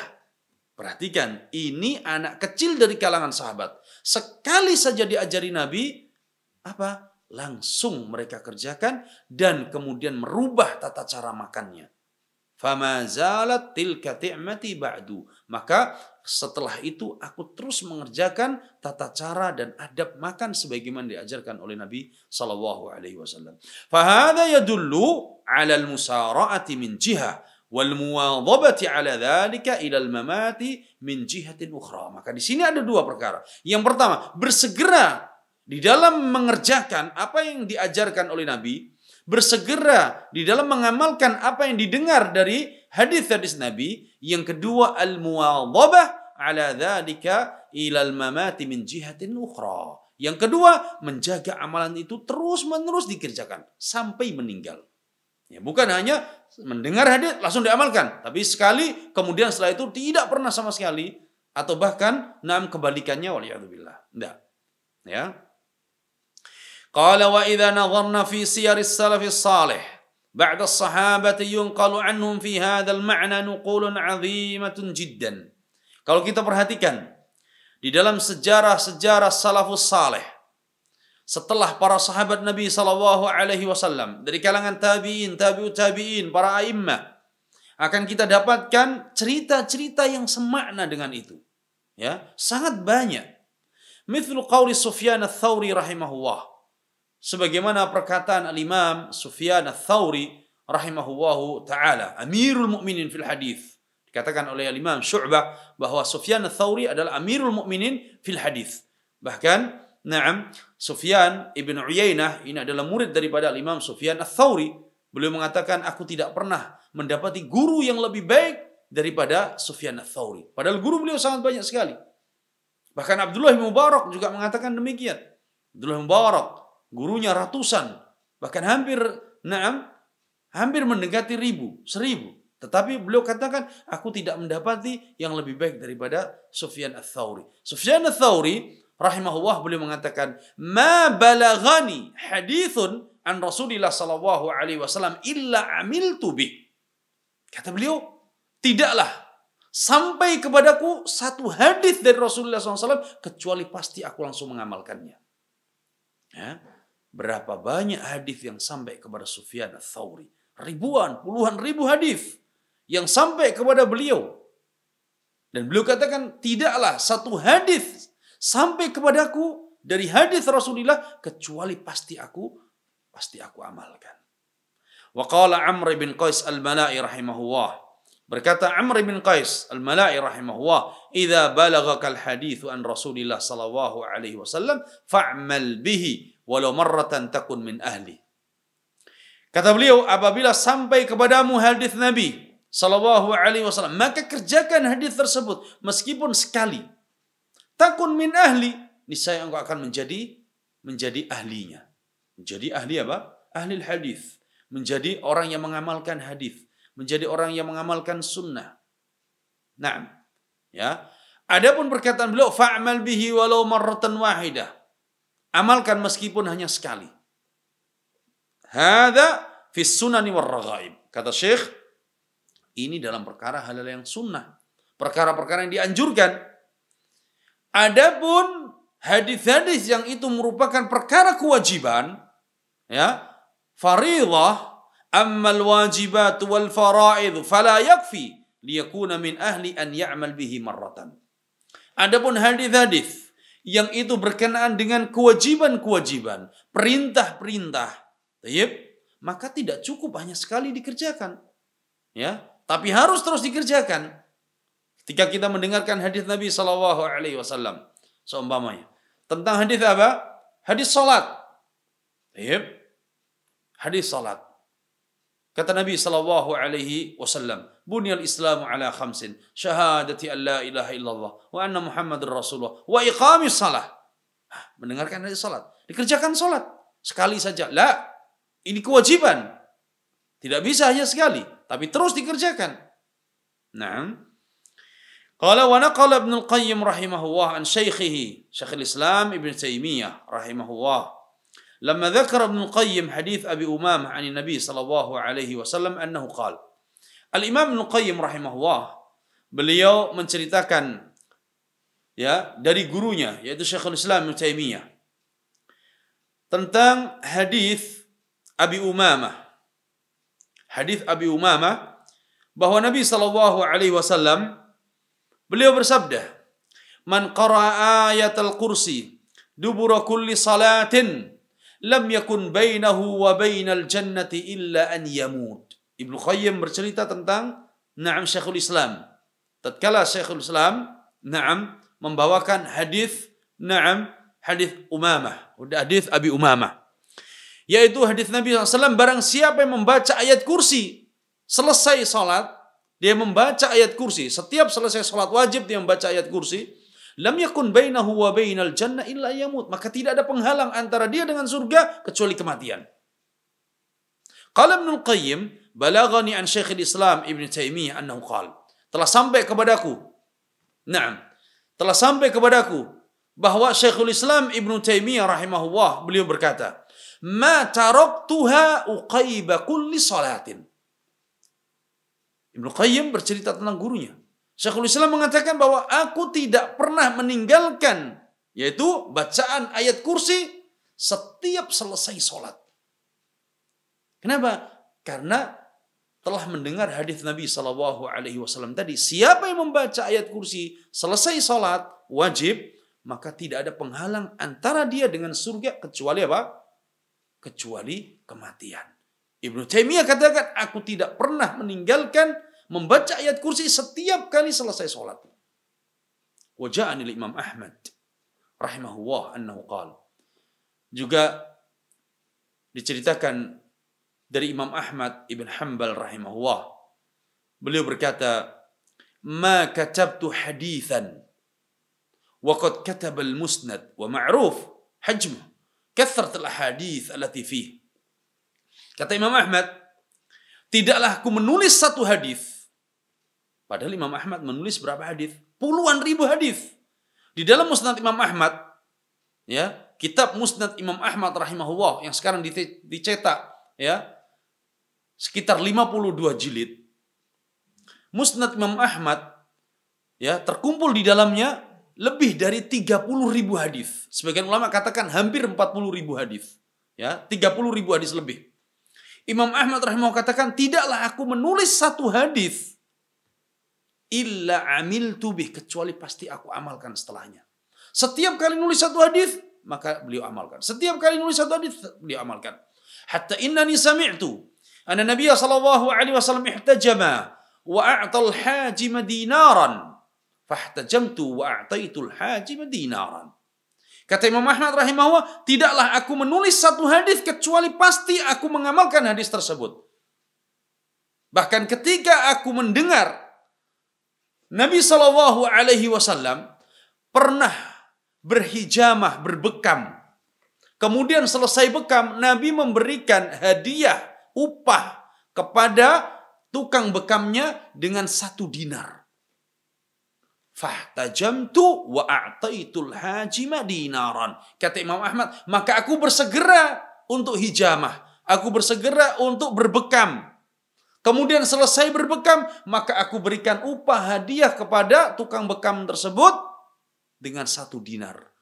Perhatikan, ini anak kecil dari kalangan sahabat. Sekali saja diajari Nabi, apa? Langsung mereka kerjakan dan kemudian merubah tata cara makannya. Fama zalat tilka ti'mati ba'du. Maka setelah itu aku terus mengerjakan tata cara dan adab makan sebagaimana diajarkan oleh Nabi sallallahu alaihi wasallam. Fahadha yadullu 'ala al-musara'ati min jihah wal muwadhabati 'ala dzalika ila al-mamati min jihatin ukhra. Maka di sini ada dua perkara. Yang pertama, bersegera di dalam mengerjakan apa yang diajarkan oleh Nabi, bersegera di dalam mengamalkan apa yang didengar dari hadis-hadis Nabi. Yang kedua, al-muwadhabah ala dzalika ila al-mamati min jihatin ukhra. Yang kedua, menjaga amalan itu terus-menerus dikerjakan sampai meninggal. Ya, bukan hanya mendengar hadis langsung diamalkan, tapi sekali kemudian setelah itu tidak pernah sama sekali atau bahkan kebalikannya waliyadzubillah. Enggak. Ya. Qala wa idza nadharna fi siyaris salafis salih ba'da as-sahabati yunqalu anhum fi hadzal ma'na nuqulun 'azimatun jiddan. Kalau kita perhatikan di dalam sejarah-sejarah salafus salih setelah para sahabat Nabi sallallahu alaihi wasallam dari kalangan tabi'in, tabi'ut tabi'in, para a'immah, akan kita dapatkan cerita-cerita yang semakna dengan itu. Ya, sangat banyak. Mithlu qauli Sufyan ats-Tsauri rahimahullah. Sebagaimana perkataan al-Imam Sufyan ats-Tsauri rahimahullahu taala, Amirul Mukminin fil hadis. Dikatakan oleh al-Imam Syu'bah bahwa Sufyan ats-Tsauri adalah Amirul Mukminin fil hadis. Bahkan Sufyan ibn Uyainah ini adalah murid daripada al-Imam Sufyan ats-Tsauri. Beliau mengatakan, aku tidak pernah mendapati guru yang lebih baik daripada Sufyan ats-Tsauri. Padahal guru beliau sangat banyak sekali. Bahkan Abdullah bin Mubarak juga mengatakan demikian. Abdullah bin Mubarak gurunya ratusan, bahkan hampir mendekati 1000. Tetapi beliau katakan, aku tidak mendapati yang lebih baik daripada Sufyan ats-Tsauri. Sufyan ats-Tsauri rahimahullah beliau mengatakan, ma balaghani hadithun an Rasulillah sallallahu alaihi wasallam illa amiltu bih. Kata beliau, tidaklah sampai kepadaku satu hadis dari Rasulullah SAW kecuali pasti aku langsung mengamalkannya. Ya. Berapa banyak hadis yang sampai kepada Sufyan ats-Tsauri? Ribuan, puluhan ribu hadis yang sampai kepada beliau. Dan beliau katakan, tidaklah satu hadis sampai kepadaku dari hadis Rasulullah kecuali pasti aku amalkan. Wa qala Amr bin Qais al-Mala'i rahimahullah. Berkata Amr bin Qais al-Mala'i rahimahullah, "Idza balaghaka al-haditsu an Rasulillah sallallahu alaihi wasallam fa'mal bihi walau marratan takun min ahli." Kata beliau, apabila sampai kepadamu hadis Nabi sallallahu alaihi wasallam, maka kerjakan hadis tersebut meskipun sekali. Takun min ahli, niscaya engkau akan menjadi ahlinya. Menjadi ahli apa? Ahli hadis. Menjadi orang yang mengamalkan hadis, menjadi orang yang mengamalkan sunnah. Naam. Ya. Adapun perkataan beliau, fa'mal bihi walau marratan wahidah. Amalkan meskipun hanya sekali. Hadza fi sunani war raghaib. Kata Syekh, ini dalam perkara hal-hal yang sunnah, perkara-perkara yang dianjurkan. Adapun hadis-hadis yang itu merupakan perkara kewajiban, ya, fariidhah, ammal wajibat wal faraid fala yakfi liyakuna min ahli an ya'mal bihi marratan. Adapun hadis-hadis yang itu berkenaan dengan kewajiban-kewajiban, perintah-perintah, maka tidak cukup hanya sekali dikerjakan, ya, tapi harus terus dikerjakan. Ketika kita mendengarkan hadis Nabi sallallahu alaihi wasallam, seumpamanya tentang hadis apa? hadis salat. Hadis salat. Kata Nabi sallallahu alaihi wasallam, "Bunyal Islamu ala khamsin, syahadati an la ilaha illallah wa anna Muhammadar Rasulullah wa iqamis shalah." Mendengarkan hadis salat, dikerjakan salat sekali saja. La, ini kewajiban. Tidak bisa hanya sekali, tapi terus dikerjakan. Naam. Qala wa naqala Ibnu Al-Qayyim rahimahullah an syaikhihi, Syekhul Islam Ibnu Taimiyah rahimahullah. Lama dzakara Ibnu Al-Qayyim hadits Abi Umamah 'an Nabi sallallahu alaihi wasallam annahu qala. Al-Imam Ibnu Qayyim rahimahullah, beliau menceritakan ya dari gurunya yaitu Syekhul Islam Ibnu Taimiyah tentang hadis Abi Umamah. Hadis Abi Umamah bahwa Nabi sallallahu alaihi wasallam beliau bersabda, "Man qara'a ayatal kursi dubura kulli salatin lam yakun bainahu wa bainal jannati illa an yamut." Ibnu Qayyim bercerita tentang Syekhul Islam. Tatkala Syekhul Islam membawakan hadis Umamah, hadis Abi Umamah. Yaitu hadis Nabi SAW, barang siapa yang membaca ayat kursi selesai salat, dia membaca ayat kursi. Setiap selesai salat wajib dia membaca ayat kursi. Lam yakun bainahu wa bainal jannah illa yamut. Maka tidak ada penghalang antara dia dengan surga kecuali kematian. Qala Ibnu Qayyim, balaghani an Syekhul Islam Ibnu Taimiyah annahu qala. Telah sampai kepadaku bahwa Syekhul Islam Ibnu Taimiyah rahimahullah beliau berkata, "Ma taraktuha uqaiba kulli salatin." Ibnu Qayyim bercerita tentang gurunya. Syekhul Islam mengatakan bahwa aku tidak pernah meninggalkan yaitu bacaan ayat kursi setiap selesai sholat. Kenapa? Karena telah mendengar hadis Nabi SAW tadi, siapa yang membaca ayat kursi selesai sholat wajib, maka tidak ada penghalang antara dia dengan surga kecuali apa? Kecuali kematian. Ibnu Taimiyah katakan, aku tidak pernah meninggalkan membaca ayat kursi setiap kali selesai sholat. Wa ja'ani Imam Ahmad rahimahullah annahu qala. Juga diceritakan dari Imam Ahmad ibn Hanbal rahimahullah. Beliau berkata, "Ma katabtu hadithan wa qad kataba al-musnad wa ma'ruf hajmu kathrat al-ahadith allati fihi." Kata Imam Ahmad, tidaklah aku menulis satu hadis. Padahal Imam Ahmad menulis berapa hadis? Puluhan ribu hadis. Di dalam Musnad Imam Ahmad, ya, kitab Musnad Imam Ahmad rahimahullah yang sekarang dicetak, ya, sekitar 52 jilid. Musnad Imam Ahmad, ya, terkumpul di dalamnya lebih dari 30.000 hadis. Sebagian ulama katakan hampir 40.000 hadis. Ya, 30.000 hadis lebih. Imam Ahmad rahimahullah katakan, tidaklah aku menulis satu hadis illa amiltu bih, kecuali pasti aku amalkan setelahnya. Setiap kali nulis satu hadis, maka beliau amalkan. Setiap kali nulis satu hadis, beliau amalkan. Hatta innani sami'tu anna Nabiya sallallahu alaihi wasallam ihtajama wa a'tal hajima dinaran fahtajamtu wa a'taitul hajima dinaran. Kata Imam Ahmad rahimahullah, tidaklah aku menulis satu hadis kecuali pasti aku mengamalkan hadis tersebut. Bahkan ketika aku mendengar Nabi Shallallahu Alaihi Wasallam pernah berhijamah, berbekam. Kemudian selesai bekam, Nabi memberikan hadiah, upah kepada tukang bekamnya dengan 1 dinar. Fahtajamtu wa a'taitul hajima dinaran. Kata Imam Ahmad, maka aku bersegera untuk hijamah. Aku bersegera untuk berbekam. Kemudian selesai berbekam, maka aku berikan upah hadiah kepada tukang bekam tersebut dengan 1 dinar.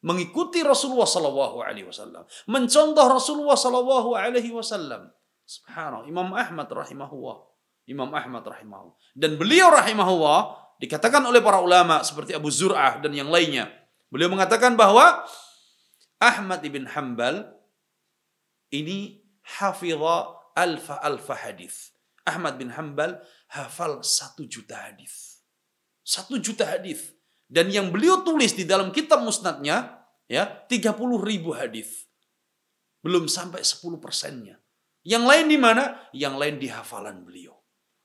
Mengikuti Rasulullah sallallahu alaihi wasallam, mencontoh Rasulullah sallallahu alaihi wasallam. Subhanallah, Imam Ahmad rahimahullah. Dan beliau rahimahullah dikatakan oleh para ulama seperti Abu Zur'ah dan yang lainnya. Beliau mengatakan bahwa Ahmad ibn Hanbal ini hafidha alfa hadis. Ahmad bin Hanbal hafal 1 juta hadis. 1 juta hadis. Dan yang beliau tulis di dalam kitab musnadnya Ya, 30.000 hadis. Belum sampai 10%-nya. Yang lain di mana? Yang lain di hafalan beliau.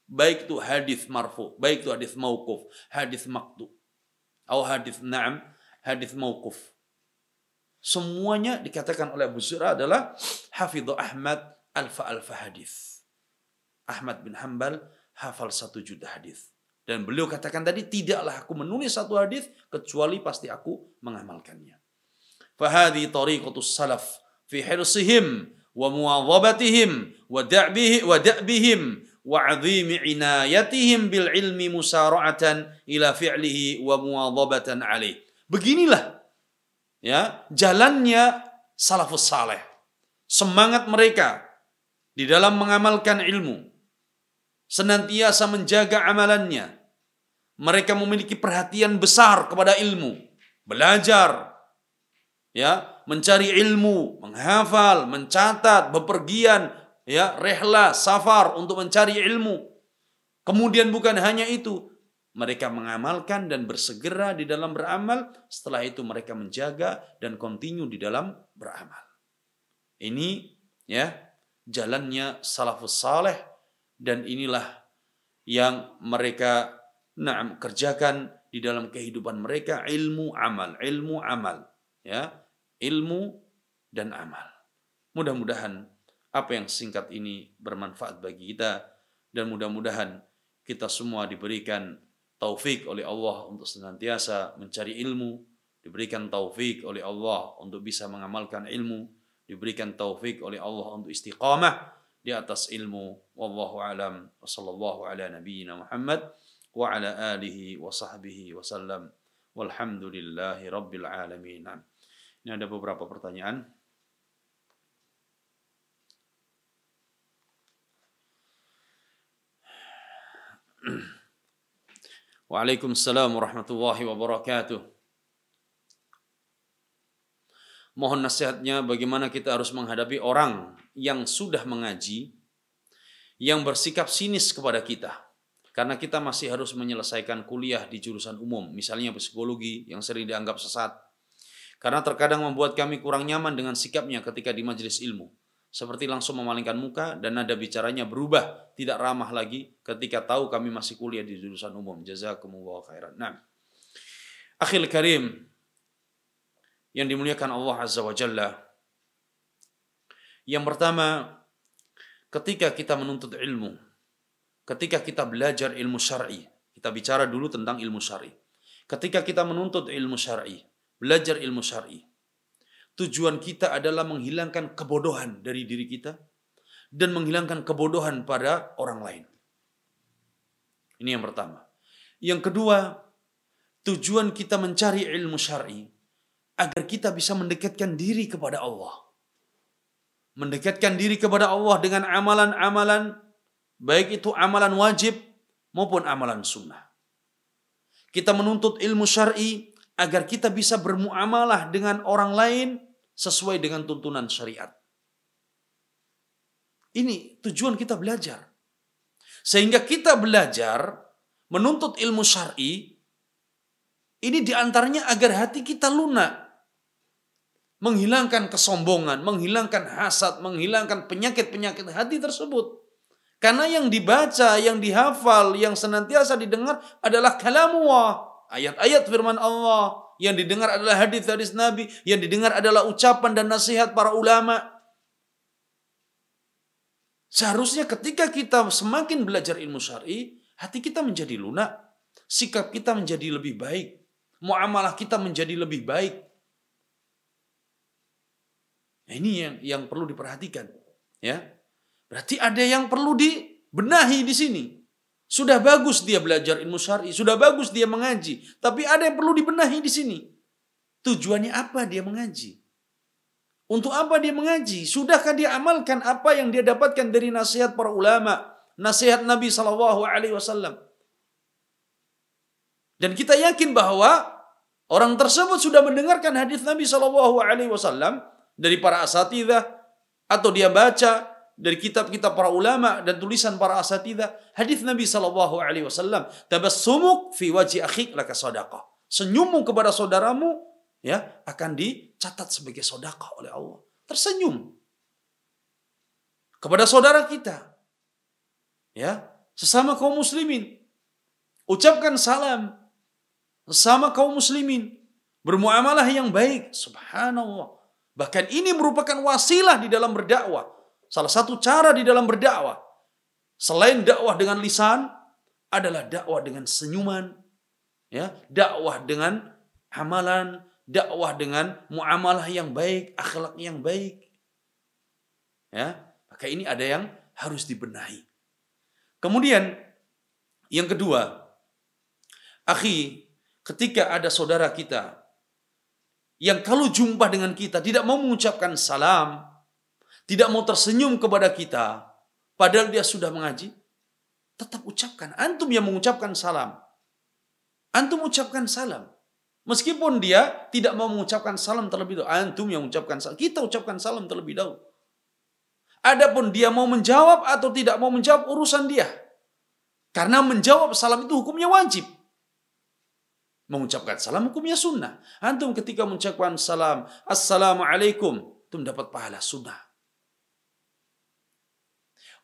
Baik itu hadis marfu, baik itu hadis mauquf, hadis maqtu, atau hadis mauquf. Semuanya dikatakan oleh Abu Zur'ah adalah hafidhu Ahmad alfa hadis. Ahmad bin Hanbal hafal 1 juta hadis. Dan beliau katakan tadi, tidaklah aku menulis 1 hadis kecuali pasti aku mengamalkannya. Fahadhi tariqatus salaf fi hirsihim wa muwadhabatihim wa da'bihim wa 'azimi inayatihim bil ilmi musara'atan ila fi'lihi wa muwadhabatan alaih. Beginilah ya jalannya salafus saleh. Semangat mereka di dalam mengamalkan ilmu, senantiasa menjaga amalannya. Mereka memiliki perhatian besar kepada ilmu, belajar, ya, mencari ilmu, menghafal, mencatat, bepergian, ya, rehla, safar untuk mencari ilmu. Kemudian bukan hanya itu, mereka mengamalkan dan bersegera di dalam beramal. Setelah itu mereka menjaga dan continue di dalam beramal. Ini ya jalannya salafus saleh, dan inilah yang mereka kerjakan di dalam kehidupan mereka, ilmu amal, ya, ilmu dan amal. Mudah-mudahan apa yang singkat ini bermanfaat bagi kita, dan mudah-mudahan kita semua diberikan taufik oleh Allah untuk senantiasa mencari ilmu, diberikan taufik oleh Allah untuk bisa mengamalkan ilmu, diberikan taufik oleh Allah untuk istiqamah di atas ilmu. Wallahu a'lam wa sallallahu ala nabiyyina Muhammad wa ala alihi wa sahbihi wa sallam. Walhamdulillahi rabbil alamin. Ini ada beberapa pertanyaan. Waalaikumsalam warahmatullahi wabarakatuh. Mohon nasihatnya bagaimana kita harus menghadapi orang yang sudah mengaji, yang bersikap sinis kepada kita. Karena kita masih harus menyelesaikan kuliah di jurusan umum, misalnya psikologi yang sering dianggap sesat. Karena terkadang membuat kami kurang nyaman dengan sikapnya ketika di majelis ilmu. Seperti langsung memalingkan muka dan nada bicaranya berubah, tidak ramah lagi ketika tahu kami masih kuliah di jurusan umum. Jazakumullah khairan. Nah, akhil karim yang dimuliakan Allah Azza wa Jalla. Yang pertama, ketika kita menuntut ilmu, ketika kita belajar ilmu syar'i, kita bicara dulu tentang ilmu syar'i. Ketika kita menuntut ilmu syar'i, belajar ilmu syar'i, tujuan kita adalah menghilangkan kebodohan dari diri kita dan menghilangkan kebodohan pada orang lain. Ini yang pertama. Yang kedua, tujuan kita mencari ilmu syar'i agar kita bisa mendekatkan diri kepada Allah. Mendekatkan diri kepada Allah dengan amalan-amalan, baik itu amalan wajib maupun amalan sunnah. Kita menuntut ilmu syar'i agar kita bisa bermuamalah dengan orang lain sesuai dengan tuntunan syariat. Ini tujuan kita belajar. Sehingga kita belajar menuntut ilmu syar'i, ini diantaranya agar hati kita lunak. Menghilangkan kesombongan, menghilangkan hasad, menghilangkan penyakit-penyakit hati tersebut. Karena yang dibaca, yang dihafal, yang senantiasa didengar adalah kalamullah. Ayat-ayat firman Allah, yang didengar adalah hadis-hadis Nabi, yang didengar adalah ucapan dan nasihat para ulama. Seharusnya ketika kita semakin belajar ilmu syar'i, hati kita menjadi lunak, sikap kita menjadi lebih baik, muamalah kita menjadi lebih baik. Nah, ini yang perlu diperhatikan, ya. Berarti ada yang perlu dibenahi di sini. Sudah bagus dia belajar ilmu syar'i, sudah bagus dia mengaji, tapi ada yang perlu dibenahi di sini. Tujuannya apa dia mengaji? Untuk apa dia mengaji? Sudahkah dia amalkan apa yang dia dapatkan dari nasihat para ulama, nasihat Nabi SAW? Dan kita yakin bahwa orang tersebut sudah mendengarkan hadis Nabi SAW dari para asatidzah, atau dia baca dari kitab-kitab para ulama dan tulisan para asatidzah, hadis Nabi SAW, tabassumuk fi wajhi akhik laka sadaqah. Senyummu kepada saudaramu ya akan dicatat sebagai sedekah oleh Allah. Tersenyum kepada saudara kita, ya, sesama kaum muslimin. Ucapkan salam sesama kaum muslimin, bermuamalah yang baik. Subhanallah. Bahkan ini merupakan wasilah di dalam berdakwah. Salah satu cara di dalam berdakwah, selain dakwah dengan lisan, adalah dakwah dengan senyuman, ya, dakwah dengan amalan, dakwah dengan muamalah yang baik, akhlak yang baik. Ya, maka ini ada yang harus dibenahi. Kemudian yang kedua, akhi, ketika ada saudara kita yang kalau jumpa dengan kita tidak mau mengucapkan salam, tidak mau tersenyum kepada kita, padahal dia sudah mengaji, tetap ucapkan. Antum yang mengucapkan salam. Antum ucapkan salam. Meskipun dia tidak mau mengucapkan salam terlebih dahulu, antum yang mengucapkan salam, kita ucapkan salam terlebih dahulu. Adapun dia mau menjawab atau tidak mau menjawab, urusan dia. Karena menjawab salam itu hukumnya wajib. Mengucapkan salam hukumnya sunnah. Antum ketika mengucapkan salam, assalamualaikum, itu mendapat pahala sunnah.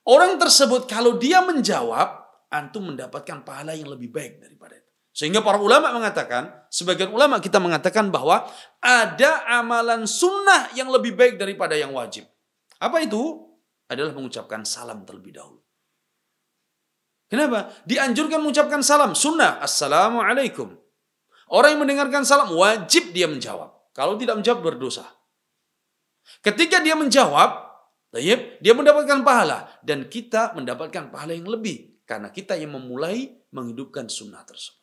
Orang tersebut kalau dia menjawab, antum mendapatkan pahala yang lebih baik daripada itu. Sehingga para ulama mengatakan, sebagian ulama kita mengatakan bahwa ada amalan sunnah yang lebih baik daripada yang wajib. Apa itu? Adalah mengucapkan salam terlebih dahulu. Kenapa? Dianjurkan mengucapkan salam, sunnah, assalamualaikum. Orang yang mendengarkan salam wajib dia menjawab. Kalau tidak menjawab berdosa. Ketika dia menjawab, dia mendapatkan pahala. Dan kita mendapatkan pahala yang lebih. Karena kita yang memulai menghidupkan sunnah tersebut.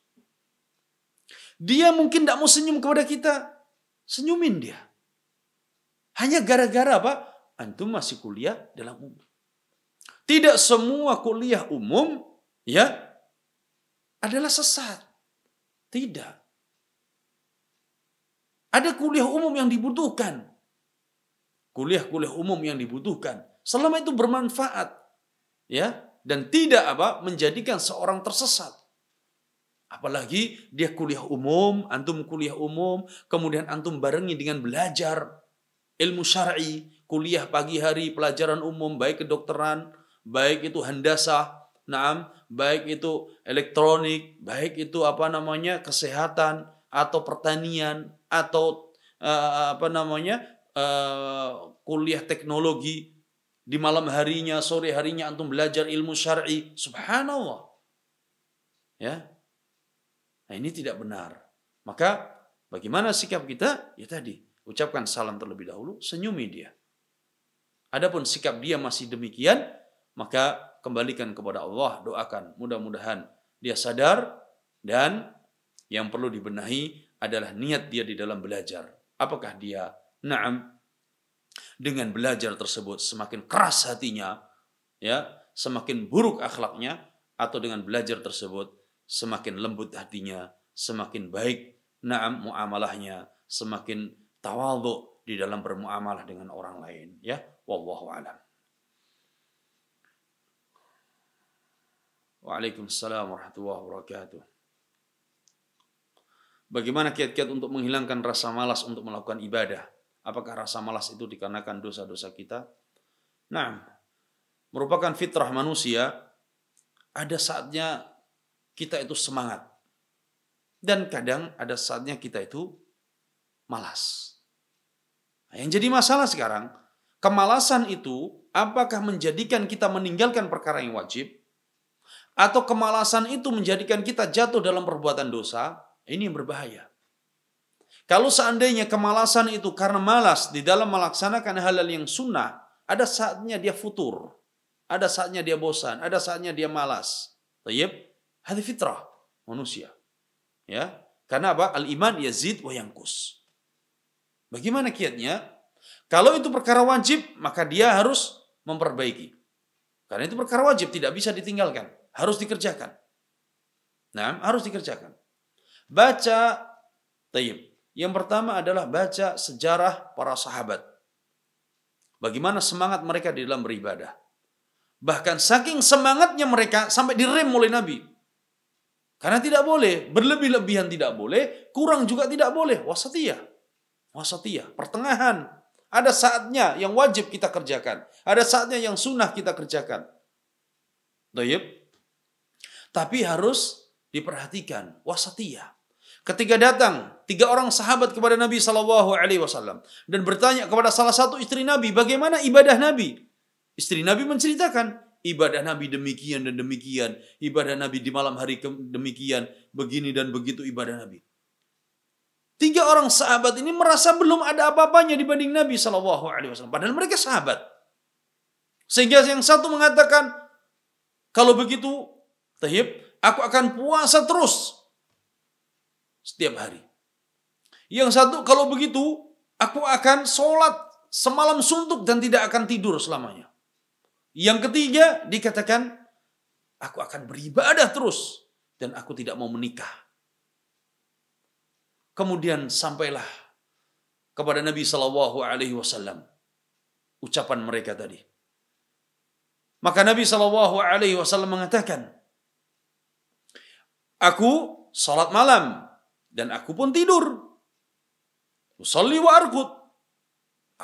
Dia mungkin tidak mau senyum kepada kita. Senyumin dia. Hanya gara-gara apa? Antum masih kuliah dalam umum. Tidak semua kuliah umum ya adalah sesat. Tidak. Ada kuliah umum yang dibutuhkan. Kuliah-kuliah umum yang dibutuhkan. Selama itu bermanfaat. Ya, dan tidak apa menjadikan seorang tersesat. Apalagi dia kuliah umum, antum kuliah umum, kemudian antum barengi dengan belajar ilmu syar'i, kuliah pagi hari, pelajaran umum, baik kedokteran, baik itu handasah, baik itu elektronik, baik itu kesehatan atau pertanian atau kuliah teknologi. Di malam harinya, sore harinya antum belajar ilmu syar'i. Subhanallah. Ya. Nah, ini tidak benar. Maka bagaimana sikap kita? Ya tadi, ucapkan salam terlebih dahulu, senyumi dia. Adapun sikap dia masih demikian, maka kembalikan kepada Allah, doakan. Mudah-mudahan dia sadar, dan yang perlu dibenahi adalah niat dia di dalam belajar. Apakah dia dengan belajar tersebut semakin keras hatinya, ya, semakin buruk akhlaknya, atau dengan belajar tersebut semakin lembut hatinya, semakin baik muamalahnya, semakin tawadhu di dalam bermuamalah dengan orang lain, ya. Wallahu a'lam. Waalaikumsalam warahmatullahi wabarakatuh. Bagaimana kiat-kiat untuk menghilangkan rasa malas untuk melakukan ibadah? Apakah rasa malas itu dikarenakan dosa-dosa kita? Nah, merupakan fitrah manusia. Ada saatnya kita itu semangat. Dan kadang ada saatnya kita itu malas. Nah, yang jadi masalah sekarang, kemalasan itu apakah menjadikan kita meninggalkan perkara yang wajib? Atau kemalasan itu menjadikan kita jatuh dalam perbuatan dosa? Ini yang berbahaya. Kalau seandainya kemalasan itu karena malas di dalam melaksanakan hal-hal yang sunnah, ada saatnya dia futur, ada saatnya dia bosan, ada saatnya dia malas. Tayyib, hadhi fitrah manusia. Ya, karena apa? Al-iman yazid wa yanqus. Bagaimana kiatnya? Kalau itu perkara wajib, maka dia harus memperbaiki. Karena itu perkara wajib, tidak bisa ditinggalkan, harus dikerjakan. Nah, harus dikerjakan. Baca, tayyib. Yang pertama adalah baca sejarah para sahabat. Bagaimana semangat mereka di dalam beribadah. Bahkan saking semangatnya mereka sampai direm oleh Nabi. Karena tidak boleh, berlebih-lebihan tidak boleh, kurang juga tidak boleh, wasatiyah. Wasatiyah, pertengahan. Ada saatnya yang wajib kita kerjakan. Ada saatnya yang sunnah kita kerjakan. Baik. Tapi harus diperhatikan wasatiyah. Ketika datang 3 orang sahabat kepada Nabi SAW dan bertanya kepada salah satu istri Nabi, bagaimana ibadah Nabi? Istri Nabi menceritakan, ibadah Nabi demikian dan demikian, ibadah Nabi di malam hari demikian, begini dan begitu ibadah Nabi. 3 orang sahabat ini merasa belum ada apa-apanya dibanding Nabi SAW. Padahal mereka sahabat. Sehingga yang satu mengatakan, kalau begitu, Tayyib, aku akan puasa terus setiap hari. Yang satu, kalau begitu, aku akan sholat semalam suntuk dan tidak akan tidur selamanya. Yang ketiga, dikatakan, aku akan beribadah terus dan aku tidak mau menikah. Kemudian sampailah kepada Nabi SAW ucapan mereka tadi. Maka Nabi SAW mengatakan, aku salat malam dan aku pun tidur. Usolli wa arqud.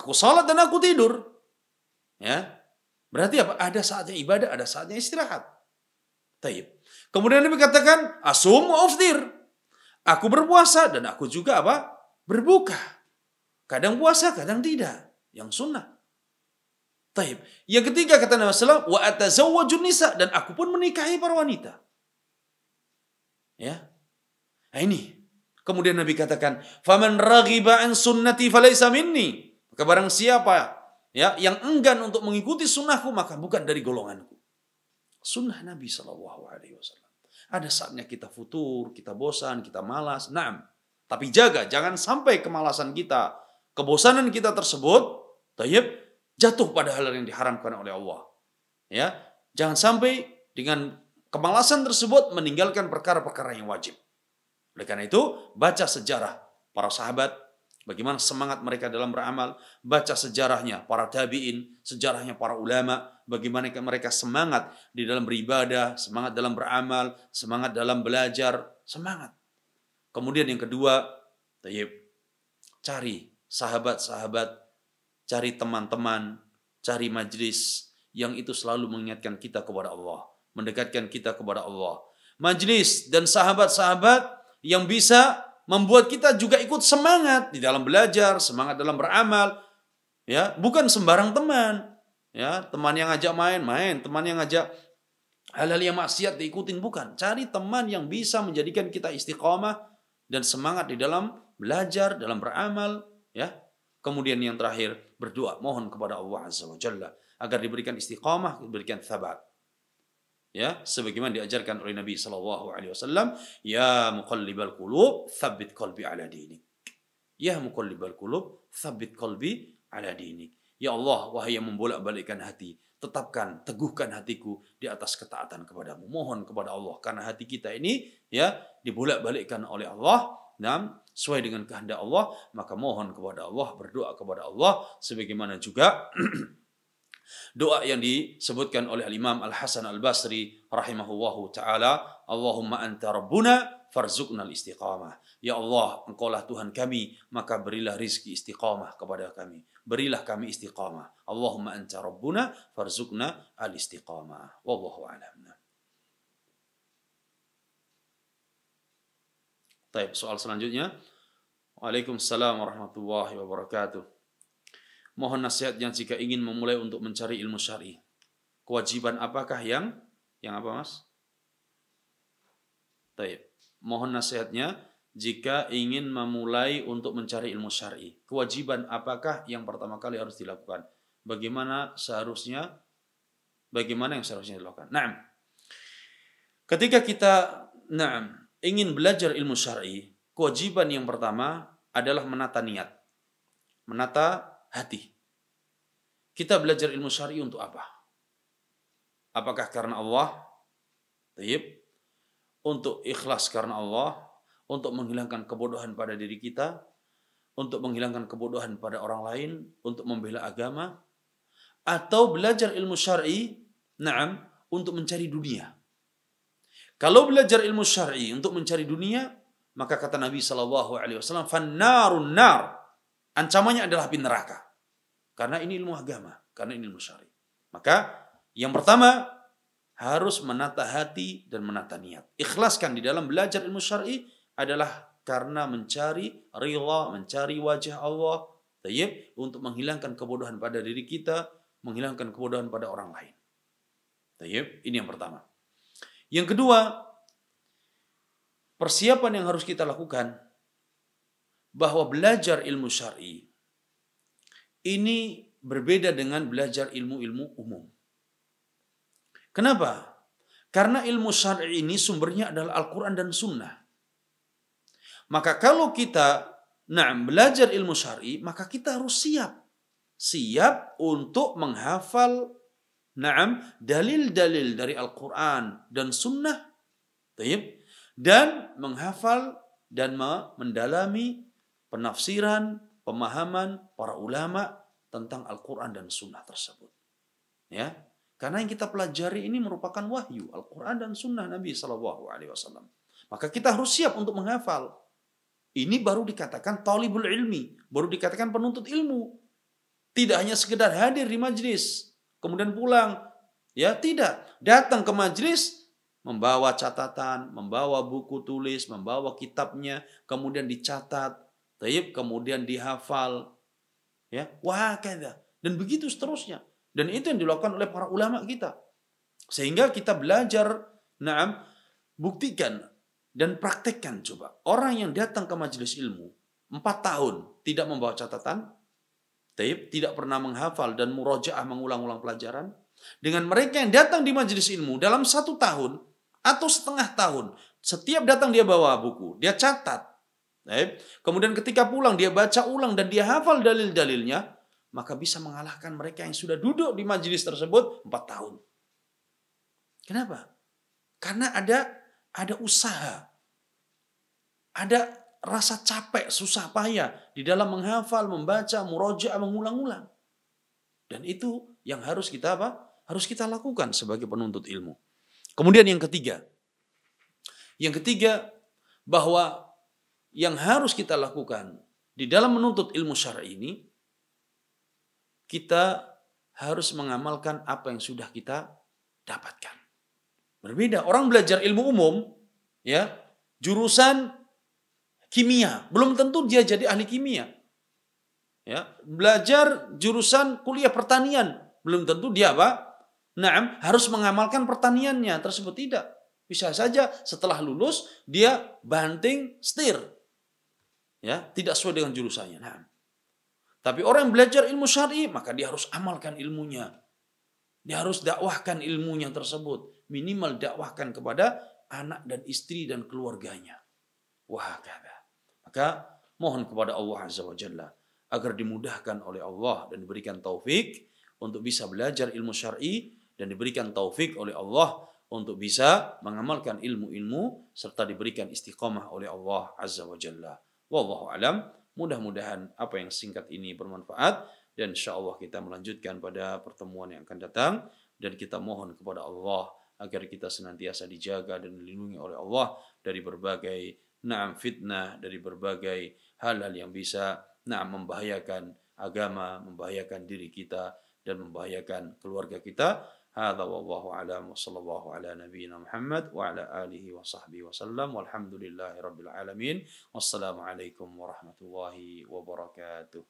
Aku salat dan aku tidur. Ya. Berarti apa? Ada saatnya ibadah, ada saatnya istirahat. Taib. Kemudian Nabi katakan, asum wa uftir. Aku berpuasa dan aku juga apa? Berbuka. Kadang puasa, kadang tidak. Yang sunnah. Taib. Yang ketiga kata Nabi SAW, wa atazawwajun nisa, dan aku pun menikahi para wanita. Ya. Nah ini. Kemudian Nabi katakan, faman raghiba an sunnati falaysa minni. Maka barang siapa ya yang enggan untuk mengikuti sunnahku, maka bukan dari golonganku. Sunnah Nabi SAW. Ada saatnya kita futur, kita bosan, kita malas. Naam. Tapi jaga, jangan sampai kemalasan kita, kebosanan kita tersebut, tayyib, jatuh pada hal yang diharamkan oleh Allah. Ya, jangan sampai dengan kemalasan tersebut meninggalkan perkara-perkara yang wajib. Oleh karena itu, baca sejarah para sahabat, bagaimana semangat mereka dalam beramal, baca sejarahnya para tabi'in, sejarahnya para ulama, bagaimana mereka semangat di dalam beribadah, semangat dalam beramal, semangat dalam belajar, semangat. Kemudian yang kedua, cari sahabat-sahabat, cari teman-teman, cari majlis yang itu selalu mengingatkan kita kepada Allah, mendekatkan kita kepada Allah. Majlis dan sahabat-sahabat yang bisa membuat kita juga ikut semangat di dalam belajar, semangat dalam beramal. Ya, bukan sembarang teman. Ya, teman yang ngajak main, teman yang ngajak hal-hal yang maksiat diikutin, bukan. Cari teman yang bisa menjadikan kita istiqamah dan semangat di dalam belajar, dalam beramal, ya. Kemudian yang terakhir, berdoa, mohon kepada Allah Azza wa Jalla agar diberikan istiqamah, diberikan thabat. Ya, sebagaimana diajarkan oleh Nabi SAW, ya muqallibal qulub, tsabbit qalbi ala dinik. Ya muqallibal qulub, tsabbit qalbi ala dinik. Ya Allah, wahai yang membolak-balikkan hati, tetapkan, teguhkan hatiku di atas ketaatan kepadamu. Mohon kepada Allah, karena hati kita ini ya dibolak-balikkan oleh Allah, dan sesuai dengan kehendak Allah, maka mohon kepada Allah, berdoa kepada Allah, sebagaimana juga doa yang disebutkan oleh Imam Al-Hasan Al-Basri rahimahullahu ta'ala, Allahumma anta rabbuna farzuqnal istiqamah. Ya Allah, engkaulah Tuhan kami, maka berilah rizki istiqamah kepada kami. Berilah kami istiqamah. Allahumma anta rabbuna farzuqna al-istiqamah. Wallahu a'lam. Baik, soal selanjutnya. Waalaikumsalam warahmatullahi wabarakatuh. Mohon nasihatnya jika ingin memulai untuk mencari ilmu syar'i. Kewajiban apakah yang apa, Mas? Baik. Mohon nasihatnya jika ingin memulai untuk mencari ilmu syar'i. Kewajiban apakah yang pertama kali harus dilakukan? Bagaimana yang seharusnya dilakukan? Naam. Ketika kita ingin belajar ilmu syar'i, kewajiban yang pertama adalah menata niat. Menata hati. Kita belajar ilmu syar'i untuk apa? Apakah karena Allah? Tayyib. Untuk ikhlas karena Allah, untuk menghilangkan kebodohan pada diri kita, untuk menghilangkan kebodohan pada orang lain, untuk membela agama, atau belajar ilmu syar'i, untuk mencari dunia. Kalau belajar ilmu syar'i untuk mencari dunia, maka kata Nabi SAW, fannarun nar. ancamannya adalah api neraka. Karena ini ilmu agama, karena ini ilmu syar'i. Maka yang pertama harus menata hati dan menata niat. Ikhlaskan di dalam belajar ilmu syar'i adalah karena mencari ridha, mencari wajah Allah, tayyib, untuk menghilangkan kebodohan pada diri kita, menghilangkan kebodohan pada orang lain. Tayyib, ini yang pertama. Yang kedua, persiapan yang harus kita lakukan bahwa belajar ilmu syar'i ini berbeda dengan belajar ilmu-ilmu umum. Kenapa? Karena ilmu syar'i ini sumbernya adalah Al-Quran dan Sunnah. Maka kalau kita belajar ilmu syar'i, maka kita harus siap. Siap untuk menghafal dalil-dalil dari Al-Quran dan Sunnah. Dan menghafal dan mendalami penafsiran, pemahaman para ulama tentang Al-Quran dan Sunnah tersebut. Ya, karena yang kita pelajari ini merupakan wahyu, Al-Quran dan Sunnah Nabi SAW. Maka kita harus siap untuk menghafal. Ini baru dikatakan talibul ilmi, baru dikatakan penuntut ilmu. Tidak hanya sekedar hadir di majlis, kemudian pulang. Ya, tidak. Datang ke majlis, membawa catatan, membawa buku tulis, membawa kitabnya, kemudian dicatat, kemudian dihafal. Ya, wah kata. Dan begitu seterusnya. Dan itu yang dilakukan oleh para ulama kita. Sehingga kita belajar, buktikan dan praktekkan coba. Orang yang datang ke majelis ilmu 4 tahun tidak membawa catatan, tidak pernah menghafal dan murojaah mengulang-ulang pelajaran, dengan mereka yang datang di majelis ilmu dalam 1 tahun atau setengah tahun, setiap datang dia bawa buku, dia catat. Kemudian ketika pulang dia baca ulang dan dia hafal dalil-dalilnya, maka bisa mengalahkan mereka yang sudah duduk di majelis tersebut 4 tahun. Kenapa? Karena ada usaha, ada rasa capek, susah payah di dalam menghafal, membaca, murojaah, mengulang-ulang. Dan itu yang harus kita harus kita lakukan sebagai penuntut ilmu. Kemudian yang ketiga bahwa yang harus kita lakukan di dalam menuntut ilmu syar'i ini, kita harus mengamalkan apa yang sudah kita dapatkan. Berbeda, orang belajar ilmu umum, ya, jurusan kimia, belum tentu dia jadi ahli kimia. Ya, belajar jurusan kuliah pertanian, belum tentu dia harus mengamalkan pertaniannya tersebut, tidak. Bisa saja setelah lulus dia banting setir. Ya, tidak sesuai dengan jurusannya. Tapi orang yang belajar ilmu syar'i, maka dia harus amalkan ilmunya. Dia harus dakwahkan ilmunya tersebut. Minimal dakwahkan kepada anak dan istri dan keluarganya. Wah, maka mohon kepada Allah Azza wa Jalla agar dimudahkan oleh Allah dan diberikan taufik untuk bisa belajar ilmu syar'i, dan diberikan taufik oleh Allah untuk bisa mengamalkan ilmu-ilmu serta diberikan istiqamah oleh Allah Azza wa Jalla. Wallahu alam. Mudah-mudahan apa yang singkat ini bermanfaat, dan insyaallah kita melanjutkan pada pertemuan yang akan datang, dan kita mohon kepada Allah agar kita senantiasa dijaga dan dilindungi oleh Allah dari berbagai fitnah, dari berbagai hal-hal yang bisa membahayakan agama, membahayakan diri kita dan membahayakan keluarga kita. Hadza wallahu a'lam wa sallallahu ala nabiyyina Muhammad wa ala alihi wa sahbihi wasallam walhamdulillahi rabbil alamin. Wassalamu alaikum warahmatullahi wabarakatuh.